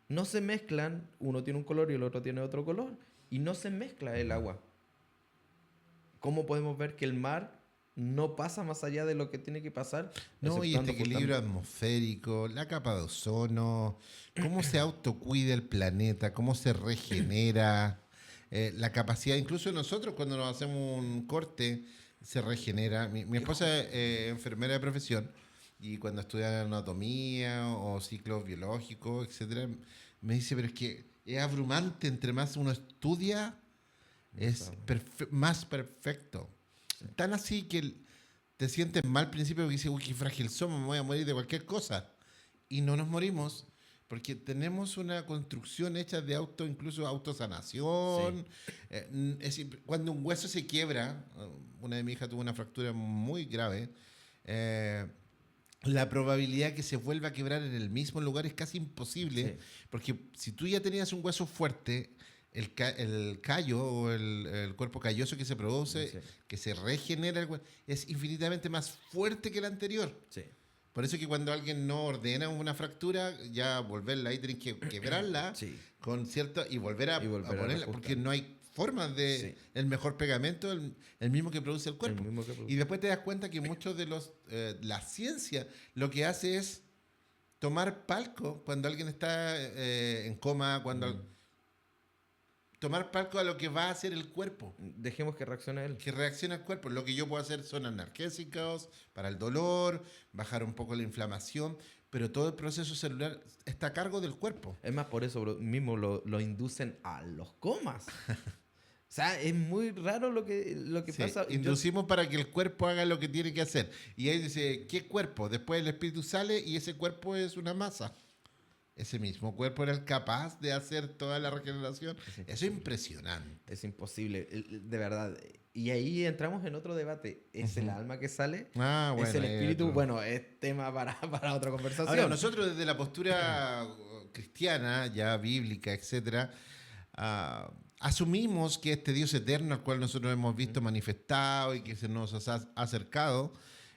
No se mezclan, uno tiene un color y el otro tiene otro color, y no se mezcla el agua. ¿Cómo podemos ver que el mar no pasa más allá de lo que tiene que pasar? No, y exceptuando este equilibrio justamente- atmosférico, la capa de ozono, cómo se autocuida el planeta, cómo se regenera, la capacidad, incluso nosotros cuando nos hacemos un corte, se regenera. Mi esposa es enfermera de profesión y cuando estudia anatomía o ciclos biológicos, etcétera, me dice, pero es que es abrumante, entre más uno estudia, es más perfecto. Tan así que te sientes mal al principio porque dices, uy, qué frágil somos, me voy a morir de cualquier cosa. Y no nos morimos, Porque tenemos una construcción hecha de incluso autosanación. Cuando un hueso se quiebra, una de mis hijas tuvo una fractura muy grave, eh, la probabilidad que se vuelva a quebrar en el mismo lugar es casi imposible, Sí. porque si tú ya tenías un hueso fuerte, el callo o el cuerpo calloso que se produce, Sí. que se regenera, es infinitamente más fuerte que el anterior. Sí. Por eso que cuando alguien no ordena una fractura, ya volverla ahí, tenés que quebrarla Sí. con cierto y volver a Y volver a ponerla, reajustar. porque no hay forma de Sí. el mejor pegamento, el mismo que produce el cuerpo. mismo que produce. Y después te das cuenta que muchos de la ciencia lo que hace es tomar palco cuando alguien está en coma, tomar palco a lo que va a hacer el cuerpo. Dejemos que reaccione él. Que reacciona el cuerpo. Lo que yo puedo hacer son analgésicos para el dolor, bajar un poco la inflamación, pero todo el proceso celular está a cargo del cuerpo. Es más, por eso mismo lo inducen a los comas. O sea, es muy raro lo que Sí, pasa. inducimos para que el cuerpo haga lo que tiene que hacer. Y ahí dice, ¿qué cuerpo? Después el espíritu sale y ese cuerpo es una masa. Ese mismo cuerpo era el capaz de hacer toda la regeneración. Eso es impresionante. Es imposible, de verdad. Y ahí entramos en otro debate. ¿Es el alma que sale? Ah, bueno. ¿Es el ahí espíritu? otro. Bueno, es tema para otra conversación. Ahora, nosotros desde la postura cristiana, ya bíblica, etcétera, asumimos que este Dios eterno al cual nosotros hemos visto manifestado y que se nos ha acercado,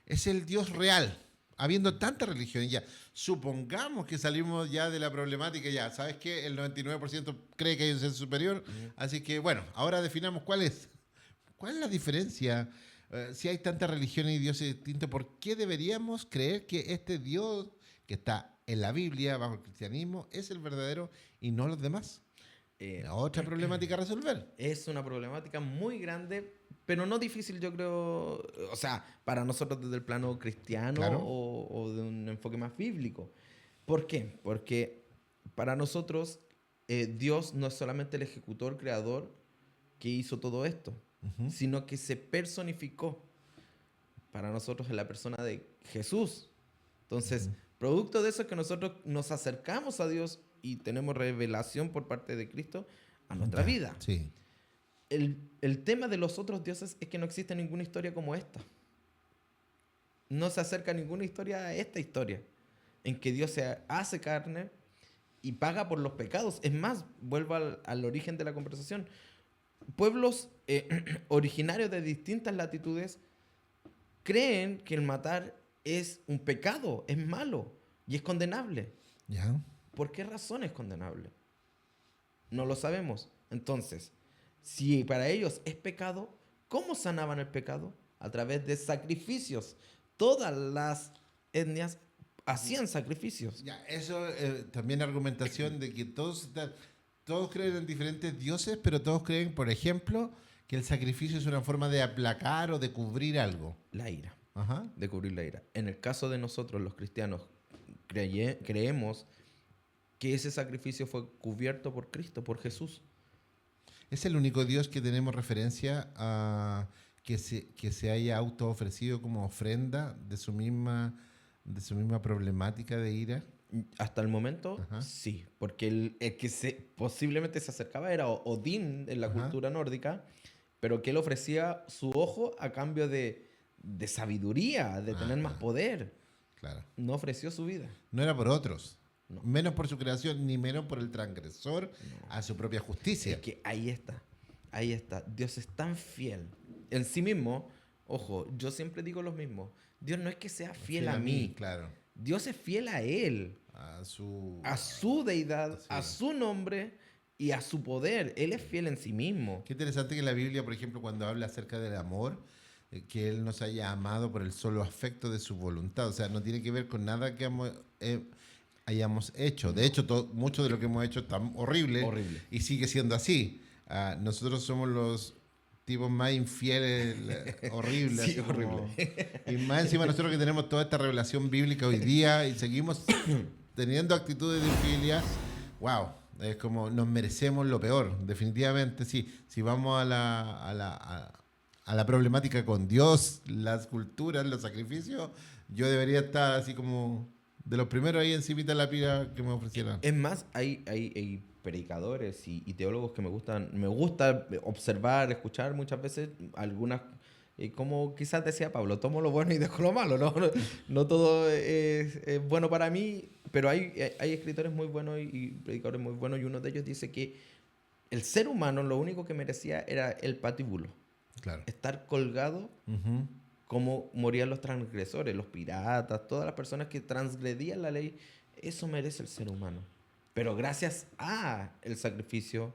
es el Dios real. Habiendo tantas religiones ya, supongamos que salimos ya de la problemática, ya, ¿sabes qué? El 99% cree que hay un ser superior, así que bueno, ahora definamos cuál es. ¿Cuál es la diferencia? Si hay tantas religiones y dioses distintos, ¿por qué deberíamos creer que este Dios que está en la Biblia, bajo el cristianismo, es el verdadero y no los demás? Otra problemática a resolver. Es una problemática muy grande, pero no difícil, yo creo. O sea, para nosotros desde el plano cristiano Claro. o de un enfoque más bíblico. ¿Por qué? Porque para nosotros Dios no es solamente el ejecutor, creador que hizo todo esto, sino que se personificó para nosotros en la persona de Jesús. Entonces, producto de eso es que nosotros nos acercamos a Dios y tenemos revelación por parte de Cristo a nuestra Ya, vida. Sí. El tema de los otros dioses es que no existe ninguna historia como esta. No se acerca ninguna historia a esta historia, en que Dios se hace carne y paga por los pecados. Es más, vuelvo al origen de la conversación. Pueblos originarios de distintas latitudes creen que el matar es un pecado, es malo y es condenable. Ya. ¿Por qué razón es condenable? No lo sabemos. Entonces, si para ellos es pecado, ¿cómo sanaban el pecado? A través de sacrificios. Todas las etnias hacían sacrificios. Ya, eso también argumentación de que todos creen en diferentes dioses, pero todos creen, por ejemplo, que el sacrificio es una forma de aplacar o de cubrir algo. La ira, Ajá. de cubrir la ira. En el caso de nosotros, los cristianos, creemos que ese sacrificio fue cubierto por Cristo, por Jesús. Es el único Dios que tenemos referencia a que se haya auto ofrecido como ofrenda de su misma problemática de ira. Hasta el momento, Ajá. sí, porque el que posiblemente se acercaba era Odín en la Ajá. cultura nórdica, pero que él ofrecía su ojo a cambio de sabiduría, de tener más poder. Claro. No ofreció su vida. No era por otros. No. Menos por su creación, ni menos por el transgresor a su propia justicia. Es que ahí está, ahí está. Dios es tan fiel en sí mismo. Ojo, yo siempre digo lo mismo. Dios no es que sea fiel a mí. Claro. Dios es fiel a Él, A su... a su deidad, Sí. a su nombre y a su poder. Él es fiel en sí mismo. Qué interesante que la Biblia, por ejemplo, cuando habla acerca del amor, que Él nos haya amado por el solo afecto de su voluntad. O sea, no tiene que ver con nada que hayamos hecho. De hecho, mucho de lo que hemos hecho está horrible, Horrible. y sigue siendo así. Nosotros somos los tipos más infieles, horribles. Sí, así como- horrible. y más encima nosotros que tenemos toda esta revelación bíblica hoy día y seguimos teniendo actitudes de infidelidad, wow, es como nos merecemos lo peor, definitivamente sí. Si vamos a la problemática con Dios, las culturas, los sacrificios, yo debería estar así como De los primeros ahí encimita la pila que me ofrecieron. Es más, hay predicadores y teólogos que me gusta observar, escuchar muchas veces algunas, como quizás decía Pablo, tomo lo bueno y dejo lo malo, ¿no? No todo es bueno para mí, pero hay escritores muy buenos y predicadores muy buenos, y uno de ellos dice que el ser humano lo único que merecía era el patíbulo, Claro. estar colgado Ujú. como morían los transgresores, los piratas, todas las personas que transgredían la ley. Eso merece el ser humano. Pero gracias a el sacrificio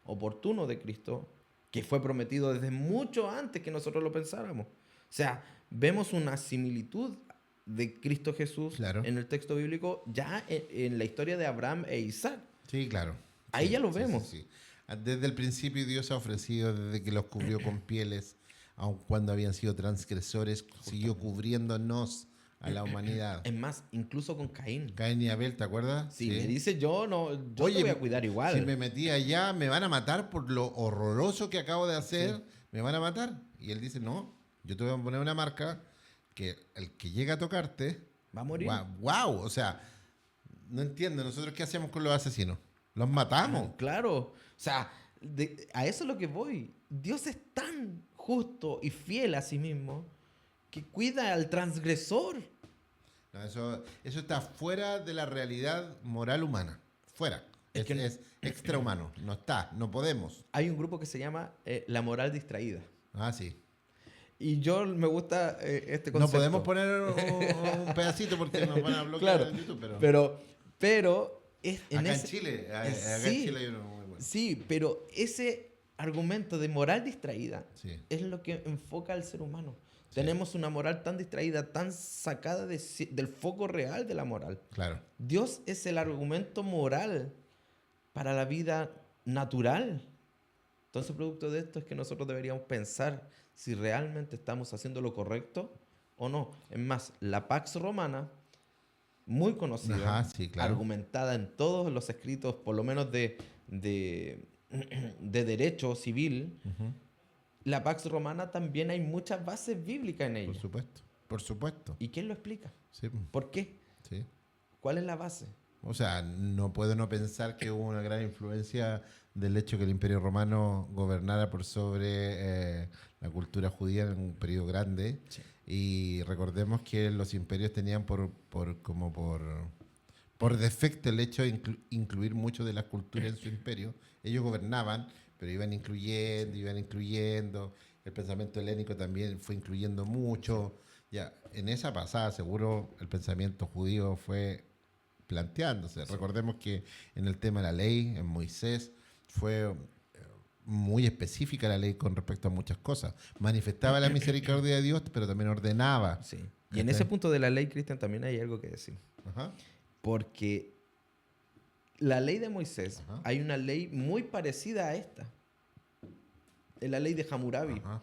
oportuno de Cristo, que fue prometido desde mucho antes que nosotros lo pensáramos. O sea, vemos una similitud de Cristo Jesús Claro. en el texto bíblico ya en la historia de Abraham e Isaac. Sí, claro. Ahí Sí, ya lo sí, vemos. sí. Desde el principio Dios ha ofrecido, desde que los cubrió con pieles, aun cuando habían sido transgresores, siguió cubriéndonos a la humanidad. Es más, incluso con Caín. Caín y Abel, ¿te acuerdas? Si me dice yo, no, yo te voy a cuidar igual. si me metí allá, me van a matar por lo horroroso que acabo de hacer, Sí. me van a matar. Y él dice, no, yo te voy a poner una marca que el que llega a tocarte, Va a morir. wow, o sea, no entiendo, nosotros qué hacemos con los asesinos, los matamos. Claro. O sea, a eso es lo que voy. Dios es tan justo y fiel a sí mismo que cuida al transgresor. No, eso está fuera de la realidad moral humana, fuera. Es que Es extrahumano, no está, no podemos. hay un grupo que se llama la moral distraída. Ah, sí. Y yo me gusta este No concepto. podemos poner un pedacito porque nos van a bloquear Claro, en YouTube, pero es en acá ese... en Chile, acá en sí, Chile hay uno muy bueno. sí, pero ese argumento de moral distraída Sí. es lo que enfoca al ser humano. Sí. Tenemos una moral tan distraída, tan sacada del foco real de la moral. Claro. Dios es el argumento moral para la vida natural. Entonces, producto de esto es que nosotros deberíamos pensar si realmente estamos haciendo lo correcto o no. Es más, la Pax Romana, muy conocida, Ajá, sí, claro. argumentada en todos los escritos, por lo menos de derecho civil, Ujú. la Pax Romana también hay muchas bases bíblicas en Por ella. supuesto. Por supuesto. ¿Y quién lo explica? Sí. ¿Por qué? Sí. ¿Cuál es la base? O sea, no puedo no pensar que hubo una gran influencia del hecho que el Imperio Romano gobernara por sobre la cultura judía en un periodo grande. Sí. Y recordemos que los imperios tenían por defecto el hecho de incluir mucho de la cultura en su imperio. Ellos gobernaban, pero iban incluyendo. El pensamiento helénico también fue incluyendo mucho. Ya, en esa pasada seguro el pensamiento judío fue planteándose. Sí. Recordemos que en el tema de la ley, en Moisés, fue muy específica la ley con respecto a muchas cosas. Manifestaba la misericordia de Dios, pero también ordenaba. Sí. Y en ese punto de la ley, Cristian, también hay algo que decir. Ajá. Porque la ley de Moisés, Ajá. hay una ley muy parecida a esta. Es la ley de Hammurabi. Ajá.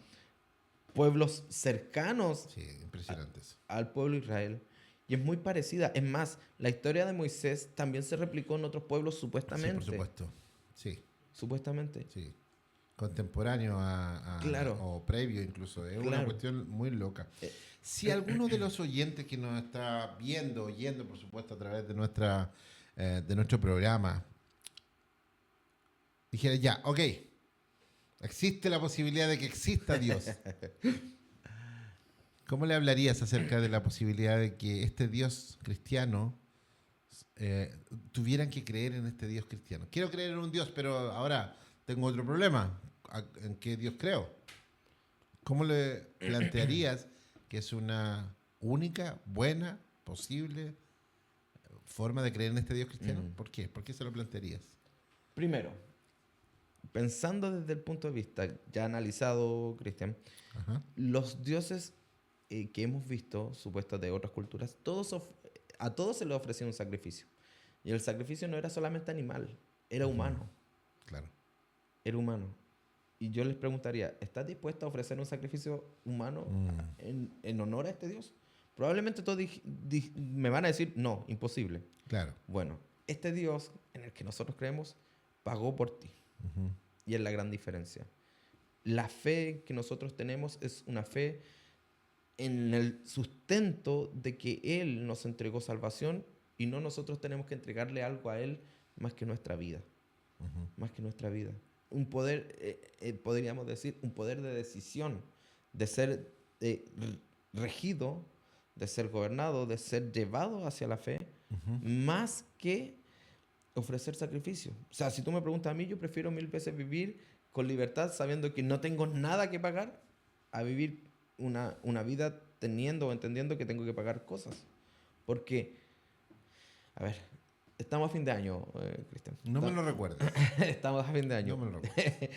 Pueblos cercanos Sí, impresionante eso. al pueblo de Israel. Y es muy parecida. Es más, la historia de Moisés también se replicó en otros pueblos supuestamente. Sí, por supuesto. Sí, Supuestamente. sí. Contemporáneo Claro. o previo incluso. Es una Claro. cuestión muy loca. Si alguno de los oyentes que nos está viendo, oyendo, por supuesto, a través de nuestro programa, dijera ya, ok, existe la posibilidad de que exista Dios. ¿Cómo le hablarías acerca de la posibilidad de que este Dios cristiano tuvieran que creer en este Dios cristiano? Quiero creer en un Dios, pero ahora tengo otro problema. ¿En qué Dios creo? ¿Cómo le plantearías que es una única, buena, posible forma de creer en este Dios cristiano? ¿Por qué? ¿Por qué se lo plantearías? Primero, pensando desde el punto de vista ya analizado, Cristian, Ajá. los dioses que hemos visto, supuestos de otras culturas, a todos se les ofrecía un sacrificio. Y el sacrificio no era solamente animal, era humano. Claro. Era humano. Y yo les preguntaría, ¿estás dispuesto a ofrecer un sacrificio humano en honor a este Dios? Probablemente todos me van a decir, no, imposible. Claro. Bueno, este Dios en el que nosotros creemos pagó por ti. Ujú. Y es la gran diferencia. La fe que nosotros tenemos es una fe en el sustento de que Él nos entregó salvación y no nosotros tenemos que entregarle algo a Él más que nuestra vida. Más que nuestra vida. Un poder, podríamos decir, un poder de decisión, de ser regido, de ser gobernado, de ser llevado hacia la fe, más que ofrecer sacrificio. O sea, si tú me preguntas a mí, yo prefiero 1000 veces vivir con libertad sabiendo que no tengo nada que pagar a vivir una vida teniendo o entendiendo que tengo que pagar cosas. Porque, a ver, estamos a fin de año, Cristian. No me lo recuerdes. Estamos a fin de año. No me lo recuerdes.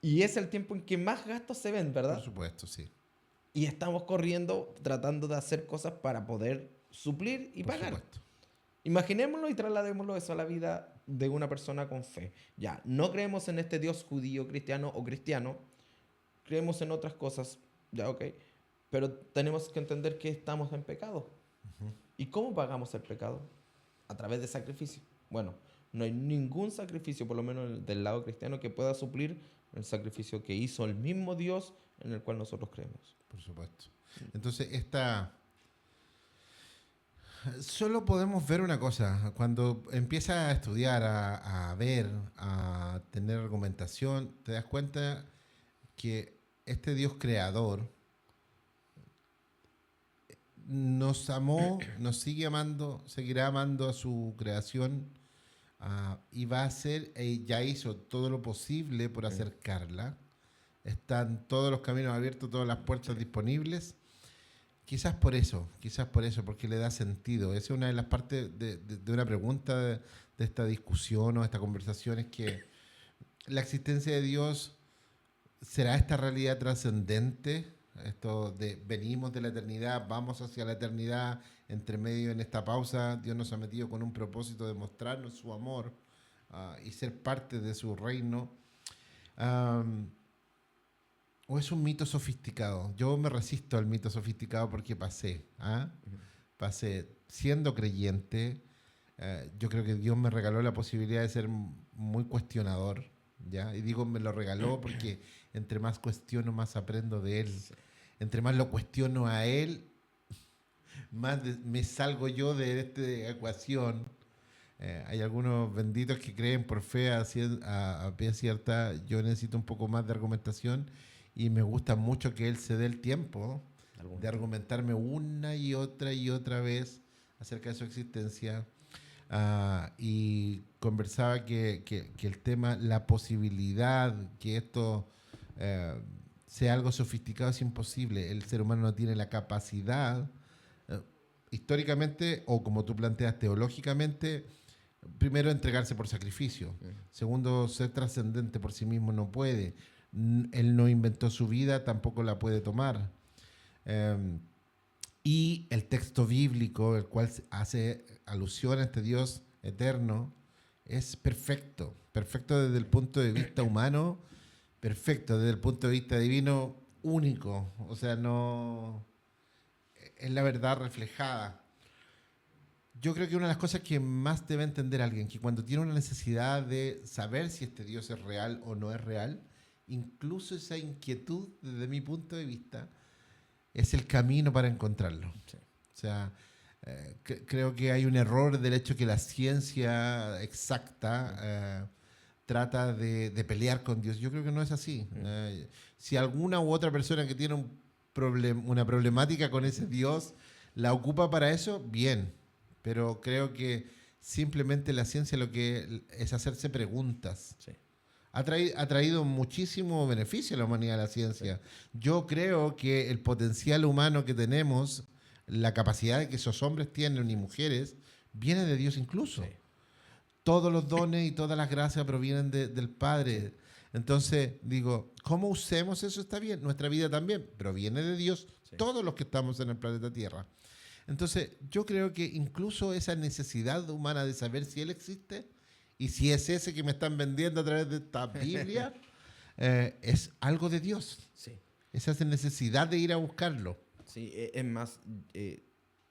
Y es el tiempo en que más gastos se ven, ¿verdad? Por supuesto, sí. Y estamos corriendo, tratando de hacer cosas para poder suplir y Por pagar. supuesto. Imaginémoslo y trasladémoslo eso a la vida de una persona con fe. Ya, no creemos en este Dios judío, cristiano o cristiano. Creemos en otras cosas, ya, ok. Pero tenemos que entender que estamos en pecado. ¿Y cómo pagamos el pecado? A través de sacrificio. Bueno, no hay ningún sacrificio, por lo menos del lado cristiano, que pueda suplir el sacrificio que hizo el mismo Dios en el cual nosotros creemos. Por supuesto. Entonces, solo podemos ver una cosa. Cuando empiezas a estudiar, a ver, a tener argumentación, te das cuenta que este Dios creador nos amó, nos sigue amando, seguirá amando a su creación, y va a hacer, ya hizo todo lo posible por acercarla. Están todos los caminos abiertos, todas las puertas disponibles. Quizás por eso, porque le da sentido. Esa es una de las partes de una pregunta de esta discusión o esta conversación, es que la existencia de Dios será esta realidad trascendente, esto de venimos de la eternidad, vamos hacia la eternidad, entre medio en esta pausa Dios nos ha metido con un propósito de mostrarnos su amor y ser parte de su reino. ¿O es un mito sofisticado? Yo me resisto al mito sofisticado porque pasé siendo creyente. Yo creo que Dios me regaló la posibilidad de ser muy cuestionador, ¿ya? Y digo me lo regaló porque entre más cuestiono, más aprendo de Él. Entre más lo cuestiono a Él, más me salgo yo de esta ecuación. Hay algunos benditos que creen por fe a pie cierta. Yo necesito un poco más de argumentación y me gusta mucho que Él se dé el tiempo de argumentarme una y otra vez acerca de su existencia. Y conversaba que el tema, la posibilidad que esto sea algo sofisticado es imposible. El ser humano no tiene la capacidad, históricamente, o como tú planteas, teológicamente, primero entregarse por sacrificio. Segundo, ser trascendente por sí mismo no puede. Él no inventó su vida, tampoco la puede tomar. Y el texto bíblico, el cual hace alusión a este Dios eterno, es perfecto. Perfecto desde el punto de vista humano, perfecto desde el punto de vista divino, único. O sea, no es la verdad reflejada. Yo creo que una de las cosas que más debe entender alguien, que cuando tiene una necesidad de saber si este Dios es real o no es real, incluso esa inquietud, desde mi punto de vista, es el camino para encontrarlo. Sí. O sea, creo que hay un error del hecho que la ciencia exacta trata de pelear con Dios. Yo creo que no es así. Si alguna u otra persona que tiene una problemática con ese Dios la ocupa para eso, bien. Pero creo que simplemente la ciencia lo que es hacerse preguntas. Sí. Ha traído muchísimo beneficio a la humanidad la ciencia. Sí. Yo creo que el potencial humano que tenemos, la capacidad que esos hombres tienen y mujeres, viene de Dios incluso. Sí. Todos los dones y todas las gracias provienen del Padre. Sí. Entonces, digo, ¿cómo usemos eso? Está bien. Nuestra vida también, pero viene de Dios, sí. Todos los que estamos en el planeta Tierra. Entonces, yo creo que incluso esa necesidad humana de saber si Él existe y si es ese que me están vendiendo a través de esta Biblia, es algo de Dios. Sí. Esa necesidad de ir a buscarlo. Sí, es más,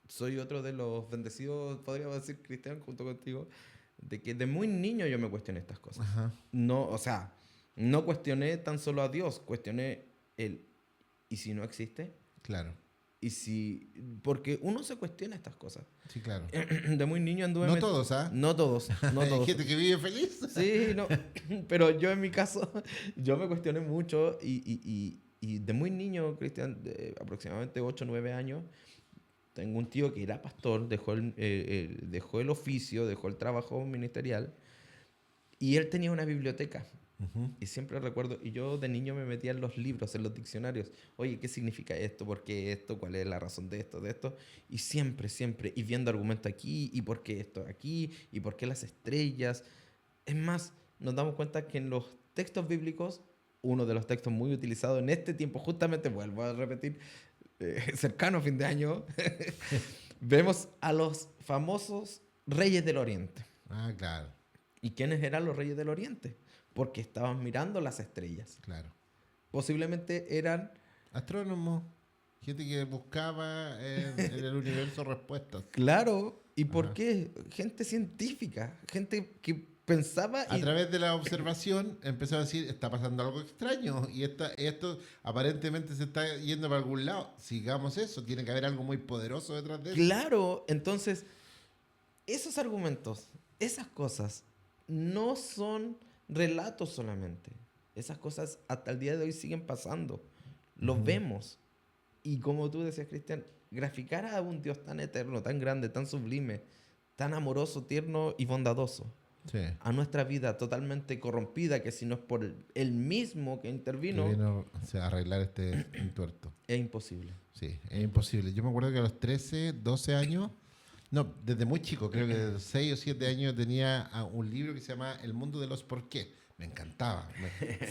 soy otro de los bendecidos, podríamos decir, Cristian, junto contigo, de que de muy niño yo me cuestioné estas cosas. Ajá. No, o sea, no cuestioné tan solo a Dios, cuestioné el ¿y si no existe? Claro. Porque uno se cuestiona estas cosas. Sí, claro. De muy niño anduve... No todos, ¿ah? No todos, no Hay todos. gente que vive feliz. Sí, no. Pero yo en mi caso, yo me cuestioné mucho y de muy niño, Cristian, de aproximadamente 8 o 9 años, tengo un tío que era pastor, dejó el oficio, dejó el trabajo ministerial y él tenía una biblioteca. Ujú. Y siempre recuerdo, y yo de niño me metía en los libros, en los diccionarios. Oye, ¿qué significa esto? ¿Por qué esto? ¿Cuál es la razón de esto? De esto. Y siempre, siempre, y viendo argumentos aquí, y por qué esto aquí, y por qué las estrellas. Es más, nos damos cuenta que en los textos bíblicos, uno de los textos muy utilizados en este tiempo, justamente, vuelvo a repetir, cercano a fin de año, vemos a los famosos reyes del Oriente. Ah, claro, ¿Y quiénes eran los reyes del Oriente? Porque estaban mirando las estrellas. claro. Posiblemente eran... Astrónomos, gente que buscaba en el universo respuestas. Claro. ¿Y por Ajá. qué? Gente científica. Gente que pensaba A y... través de la observación empezó a decir, está pasando algo extraño y esto aparentemente se está yendo para algún lado. Sigamos eso, tiene que haber algo muy poderoso detrás de eso. Claro. Entonces, esos argumentos, esas cosas, no son relatos solamente. Esas cosas hasta el día de hoy siguen pasando. Los Ujú. vemos. Y como tú decías, Cristian, graficar a un Dios tan eterno, tan grande, tan sublime, tan amoroso, tierno y bondadoso, Sí, a nuestra vida totalmente corrompida, que si no es por él mismo que que intervino, vino o sea, a arreglar este entuerto. es imposible. Sí, es imposible. Yo me acuerdo que a los 13, 12 años, no, desde muy chico, creo que desde 6 o 7 años tenía un libro que se llama El mundo de los por qué. Me encantaba,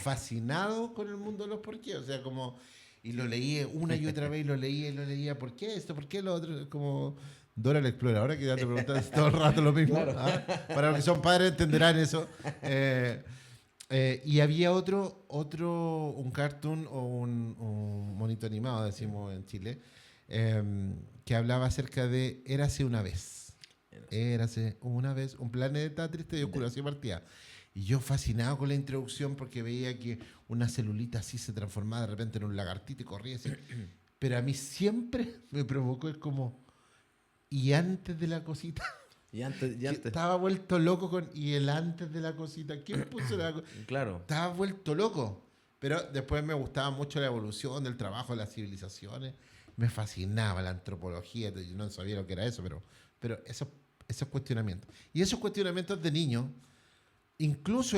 fascinado con el mundo de los por qué. O sea, como, y lo leí una y otra vez, y lo leía, ¿por qué esto? ¿Por qué lo otro? Como Dora la Exploradora, que ya te preguntas todo el rato lo mismo. Claro. ¿Ah? Para los que son padres entenderán eso. Y había un cartoon o un monito animado, decimos en Chile, que hablaba acerca de Érase una vez. Érase una vez un planeta triste y oscuro, así partía. Y yo fascinado con la introducción porque veía que una celulita así se transformaba de repente en un lagartito y corría así. Pero a mí siempre me provocó, es como, y antes de la cosita, Y antes, que estaba vuelto loco con, y el antes de la cosita, ¿quién puso la cosita? claro, Estaba vuelto loco. Pero después me gustaba mucho la evolución del trabajo de las civilizaciones. Me fascinaba la antropología. Yo no sabía lo que era eso, pero esos cuestionamientos. Y esos cuestionamientos de niño, incluso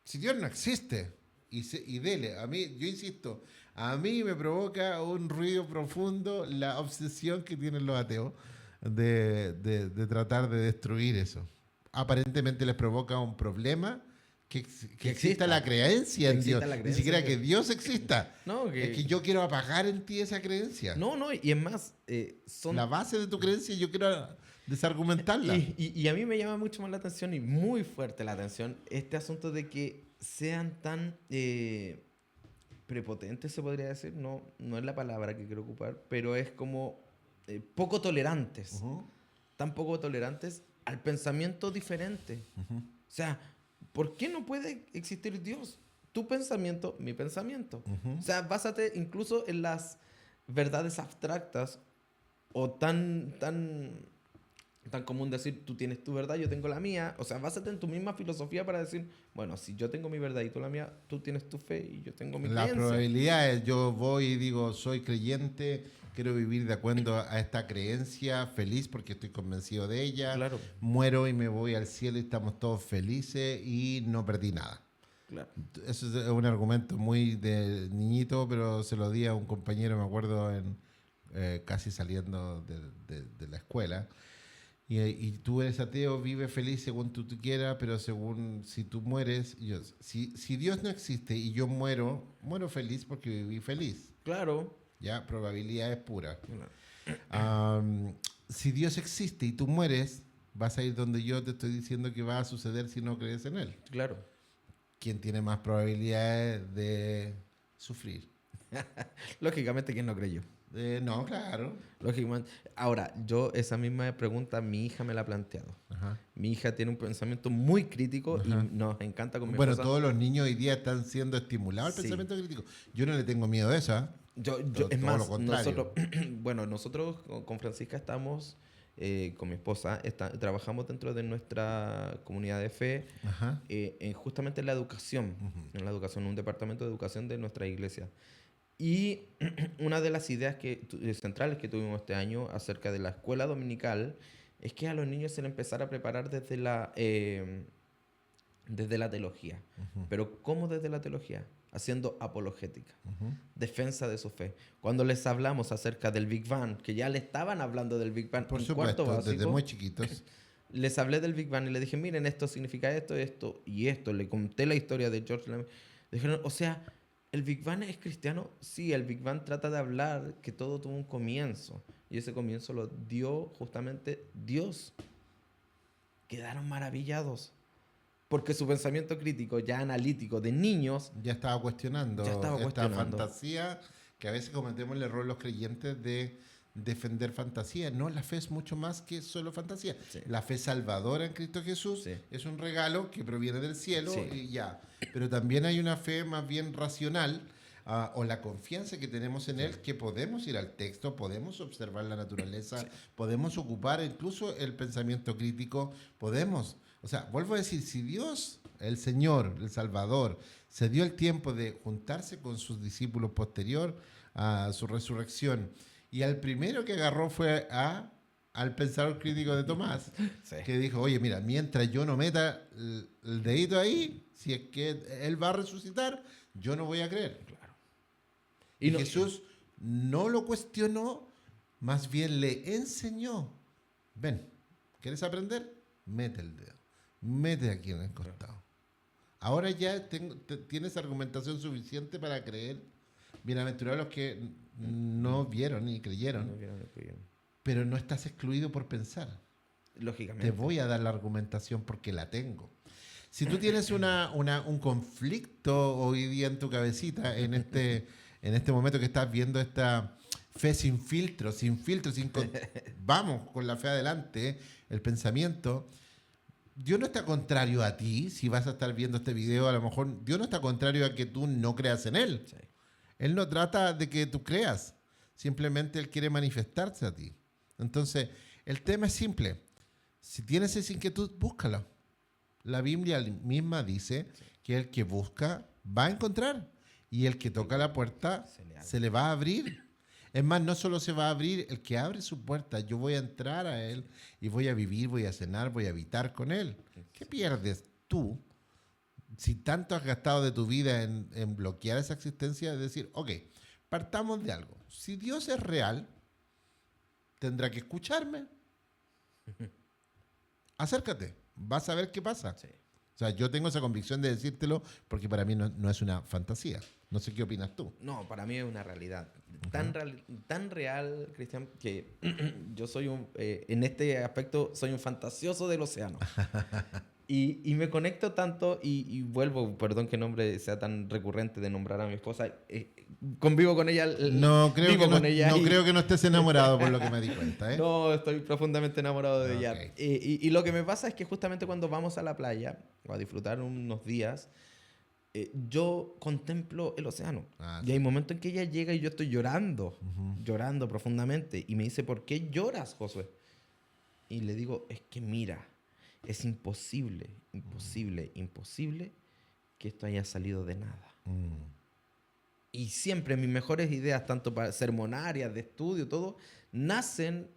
si Dios no existe, y dele, a mí, yo insisto, a mí me provoca un ruido profundo la obsesión que tienen los ateos de tratar de destruir eso. Aparentemente les provoca un problema que exista la creencia en Dios. Ni siquiera que Dios exista. No, Es que yo quiero apagar en ti esa creencia. no, y es más, son... La base de tu creencia yo quiero desargumentarla. Y a mí me llama mucho más la atención y muy fuerte la atención este asunto de que sean tan prepotentes, se podría decir. No es la palabra que quiero ocupar, pero es como poco tolerantes. Ujú, Tan poco tolerantes al pensamiento diferente. ujú. O sea, ¿por qué no puede existir Dios? Tu pensamiento, mi pensamiento. Ujú. O sea, básate incluso en las verdades abstractas o tan común decir, tú tienes tu verdad, yo tengo la mía. O sea, básate en tu misma filosofía para decir, bueno, si yo tengo mi verdad y tú la mía, tú tienes tu fe y yo tengo mi Las creencia. probabilidades, yo voy y digo, soy creyente, quiero vivir de acuerdo a esta creencia, feliz porque estoy convencido de ella, Claro, muero y me voy al cielo y estamos todos felices y no perdí nada. claro. Eso es un argumento muy de niñito, pero se lo di a un compañero, me acuerdo, casi saliendo de la escuela. Y tú eres ateo, vive feliz según tú quieras, pero según si tú mueres, si Dios no existe y yo muero feliz porque viví feliz. Claro. Ya, probabilidad es pura. Claro. Si Dios existe y tú mueres, vas a ir donde yo te estoy diciendo que va a suceder si no crees en Él. Claro. ¿Quién tiene más probabilidades de sufrir? Lógicamente, ¿quién no creyó? No, claro. Lógicamente. Ahora, yo esa misma pregunta mi hija me la ha planteado. Ajá. Mi hija tiene un pensamiento muy crítico y Ajá. nos encanta con mi Bueno, esposa. todos los niños hoy día están siendo estimulados al Sí. pensamiento crítico. Yo no le tengo miedo a eso, ¿eh? Es Todo lo más, contrario. nosotros con Francisca estamos, con mi esposa, trabajamos dentro de nuestra comunidad de fe, Ajá. justamente en la educación, en un departamento de educación de nuestra iglesia. Y una de las ideas centrales que tuvimos este año acerca de la escuela dominical es que a los niños se les empezara a preparar desde la teología. Pero ¿cómo desde la teología? Haciendo apologética, defensa de su fe. Cuando les hablamos acerca del Big Bang, que ya le estaban hablando del Big Bang Por en cuarto supuesto, desde básico, muy chiquitos. les hablé del Big Bang y les dije, miren, esto significa esto, esto y esto. Le conté la historia de George Lemon. Dijeron, o sea, ¿el Big Bang es cristiano? Sí, el Big Bang trata de hablar que todo tuvo un comienzo. Y ese comienzo lo dio justamente Dios. Quedaron maravillados. Porque su pensamiento crítico, ya analítico, de niños, Ya estaba cuestionando ya estaba esta cuestionando. fantasía que a veces cometemos el error los creyentes de defender fantasía. No, la fe es mucho más que solo fantasía. Sí. La fe salvadora en Cristo Jesús Sí. es un regalo que proviene del cielo Sí. y ya. Pero también hay una fe más bien racional, o la confianza que tenemos en Él, que podemos ir al texto, podemos observar la naturaleza, podemos ocupar incluso el pensamiento crítico, podemos. O sea, vuelvo a decir, si Dios, el Señor, el Salvador, se dio el tiempo de juntarse con sus discípulos posterior a su resurrección, y al primero que agarró fue al pensador crítico de Tomás, Sí. que dijo, oye, mira, mientras yo no meta el dedito ahí, si es que Él va a resucitar, yo no voy a creer. Claro. Y no- Jesús no lo cuestionó, más bien le enseñó. Ven, ¿quieres aprender? Mete el dedo. Mete aquí en el costado. Ahora ya tienes argumentación suficiente para creer. Bienaventurados los que no vieron ni creyeron, no vieron el Big Bang. pero no estás excluido por pensar. Lógicamente. Te voy a dar la argumentación porque la tengo. Si tú tienes un conflicto hoy día en tu cabecita, en este momento que estás viendo esta fe sin filtro, vamos con la fe adelante, el pensamiento. Dios no está contrario a ti. Si vas a estar viendo este video, a lo mejor Dios no está contrario a que tú no creas en Él. Sí. Él no trata de que tú creas. Simplemente Él quiere manifestarse a ti. Entonces, el tema es simple. Si tienes esa inquietud, búscala. La Biblia misma dice que el que busca va a encontrar. Y el que toca la puerta se le va a abrir. Es más, no solo se va a abrir, el que abre su puerta, yo voy a entrar a Él y voy a vivir, voy a cenar, voy a habitar con Él. ¿Qué pierdes tú si tanto has gastado de tu vida en bloquear esa existencia? Es decir, ok, partamos de algo. Si Dios es real, tendrá que escucharme. Acércate, vas a ver qué pasa. Sí. O sea, yo tengo esa convicción de decírtelo porque para mí no es una fantasía. No sé qué opinas tú. No, para mí es una realidad. Tan real, Cristian, que yo soy en este aspecto, soy un fantasioso del océano. Y me conecto tanto y vuelvo, perdón que nombre sea tan recurrente de nombrar a mi esposa, convivo con ella. No creo, vivo que no, con ella no y- creo que no estés enamorado por lo que me di cuenta, ¿eh? No, estoy profundamente enamorado de ella. Ok. Y lo que me pasa es que justamente cuando vamos a la playa o a disfrutar unos días, yo contemplo el océano. Ah, Y sí. hay momentos en que ella llega y yo estoy llorando profundamente. Y me dice, ¿por qué lloras, Josué? Y le digo, es que mira, es imposible que esto haya salido de nada. Mm. Y siempre mis mejores ideas, tanto para sermonarias, de estudio, todo, nacen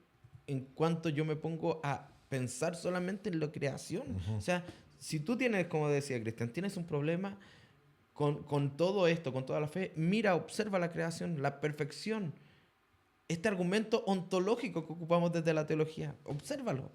en cuanto yo me pongo a pensar solamente en la creación. O sea, si tú tienes, como decía Cristian, tienes un problema con todo esto, con toda la fe, mira, observa la creación, la perfección. Este argumento ontológico que ocupamos desde la teología, obsérvalo.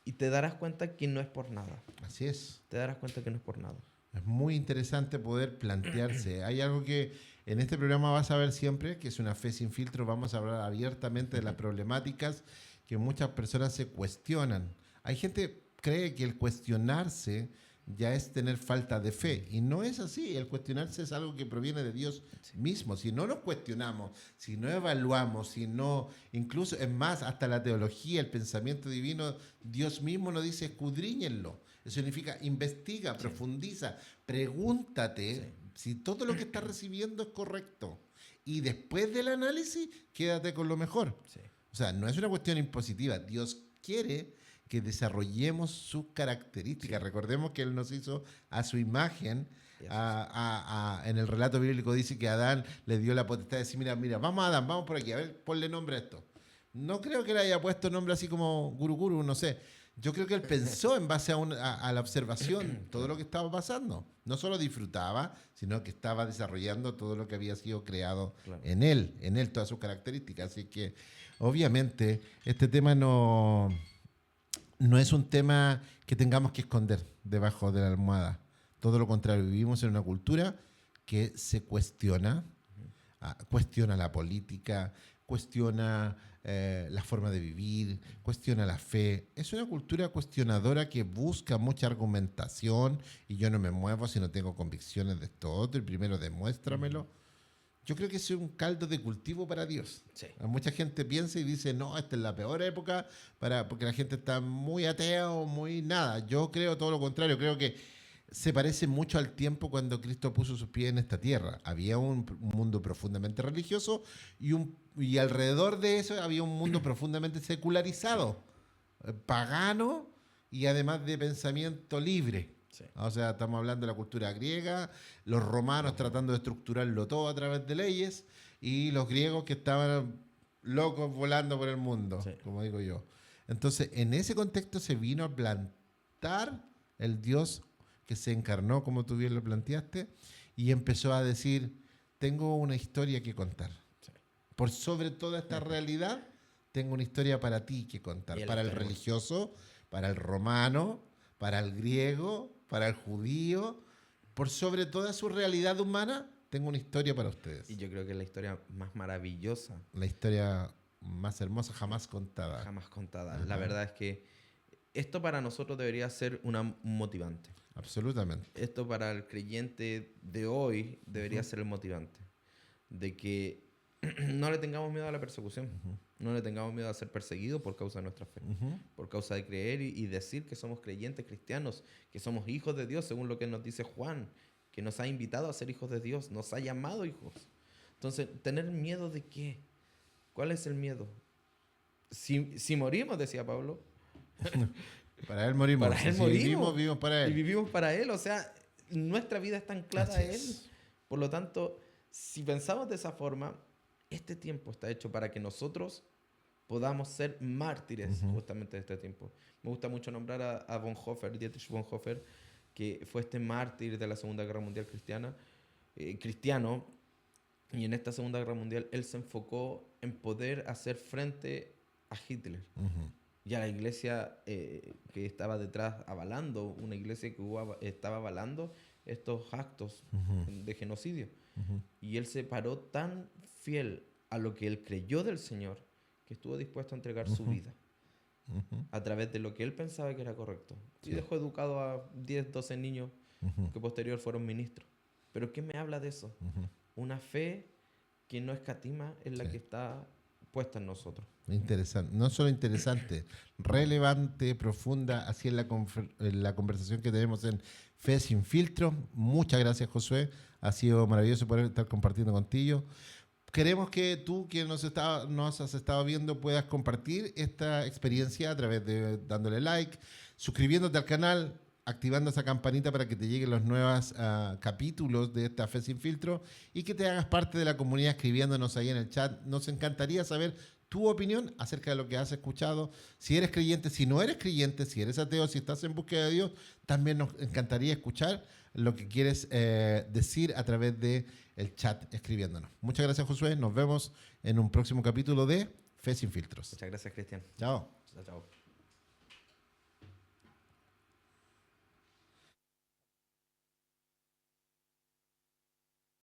Y te darás cuenta que no es por nada. Así es. Te darás cuenta que no es por nada. Es muy interesante poder plantearse. Hay algo que en este programa vas a ver siempre, que es una fe sin filtro. Vamos a hablar abiertamente de las problemáticas que muchas personas se cuestionan. Hay gente que cree que el cuestionarse ya es tener falta de fe. Y no es así. El cuestionarse es algo que proviene de Dios mismo. Si no nos cuestionamos, si no evaluamos, si no, incluso, es más, hasta la teología, el pensamiento divino, Dios mismo nos dice, escudriñenlo. Eso significa investiga, profundiza, pregúntate si todo lo que estás recibiendo es correcto. Y después del análisis, quédate con lo mejor. Sí. O sea, no es una cuestión impositiva. Dios quiere que desarrollemos sus características. Recordemos que Él nos hizo a su imagen. En el relato bíblico dice que Adán le dio la potestad de decir, mira, vamos Adán, vamos por aquí, a ver, ponle nombre a esto. No creo que le haya puesto nombre así como guru, no sé. Yo creo que él pensó en base a la observación todo lo que estaba pasando. No solo disfrutaba, sino que estaba desarrollando todo lo que había sido creado en él, todas sus características. Así que, obviamente, este tema no es un tema que tengamos que esconder debajo de la almohada. Todo lo contrario, vivimos en una cultura que se cuestiona la política, cuestiona la forma de vivir, cuestiona la fe. Es una cultura cuestionadora que busca mucha argumentación y yo no me muevo si no tengo convicciones de esto otro y primero demuéstramelo. Yo creo que es un caldo de cultivo para Dios. Sí. Mucha gente piensa y dice, no, esta es la peor época porque la gente está muy atea o muy nada. Yo creo todo lo contrario, creo que se parece mucho al tiempo cuando Cristo puso sus pies en esta tierra. Había un mundo profundamente religioso y alrededor de eso había un mundo profundamente secularizado, pagano y además de pensamiento libre. Sí. O sea, estamos hablando de la cultura griega, los romanos tratando de estructurarlo todo a través de leyes y los griegos que estaban locos volando por el mundo, como digo yo. Entonces, en ese contexto se vino a plantar el Dios que se encarnó, como tú bien lo planteaste, y empezó a decir, tengo una historia que contar. Sí. Por sobre toda esta realidad, tengo una historia para ti que contar. Para el religioso, para el romano, para el griego, para el judío. Por sobre toda su realidad humana, tengo una historia para ustedes. Y yo creo que es la historia más maravillosa. La historia más hermosa jamás contada. Jamás contada. Ajá. La verdad es que esto para nosotros debería ser un motivante. Absolutamente. Esto para el creyente de hoy debería ser el motivante. De que no le tengamos miedo a la persecución. No le tengamos miedo a ser perseguidos por causa de nuestra fe. Por causa de creer y decir que somos creyentes cristianos, que somos hijos de Dios, según lo que nos dice Juan, que nos ha invitado a ser hijos de Dios, nos ha llamado hijos. Entonces, ¿tener miedo de qué? ¿Cuál es el miedo? Si morimos, decía Pablo... Para Él morimos. Para Él morimos. Vivimos para Él. Y vivimos para Él. O sea, nuestra vida está anclada a Él. Por lo tanto, si pensamos de esa forma, este tiempo está hecho para que nosotros podamos ser mártires justamente de este tiempo. Me gusta mucho nombrar a Bonhoeffer, Dietrich Bonhoeffer, que fue este mártir de la Segunda Guerra Mundial cristiano. Y en esta Segunda Guerra Mundial él se enfocó en poder hacer frente a Hitler. Y a la iglesia que estaba detrás avalando, una iglesia que estaba avalando estos actos de genocidio. Y él se paró tan fiel a lo que él creyó del Señor que estuvo dispuesto a entregar su vida a través de lo que él pensaba que era correcto. Y dejó educado a 10, 12 niños que posterior fueron ministros. ¿Pero qué me habla de eso? Una fe que no escatima en la que está puesta en nosotros. Interesante, no solo interesante, relevante, profunda, así en la conversación que tenemos en Fe Sin Filtro. Muchas gracias, Josué, ha sido maravilloso poder estar compartiendo contigo. Queremos que tú, que nos has estado viendo, puedas compartir esta experiencia a través de dándole like, suscribiéndote al canal, activando esa campanita para que te lleguen los nuevos capítulos de esta Fe Sin Filtro y que te hagas parte de la comunidad escribiéndonos ahí en el chat. Nos encantaría saber tu opinión acerca de lo que has escuchado. Si eres creyente, si no eres creyente, si eres ateo, si estás en búsqueda de Dios, también nos encantaría escuchar lo que quieres decir a través del chat escribiéndonos. Muchas gracias, Josué. Nos vemos en un próximo capítulo de Fe Sin Filtros. Muchas gracias, Cristian. Chao. Chao.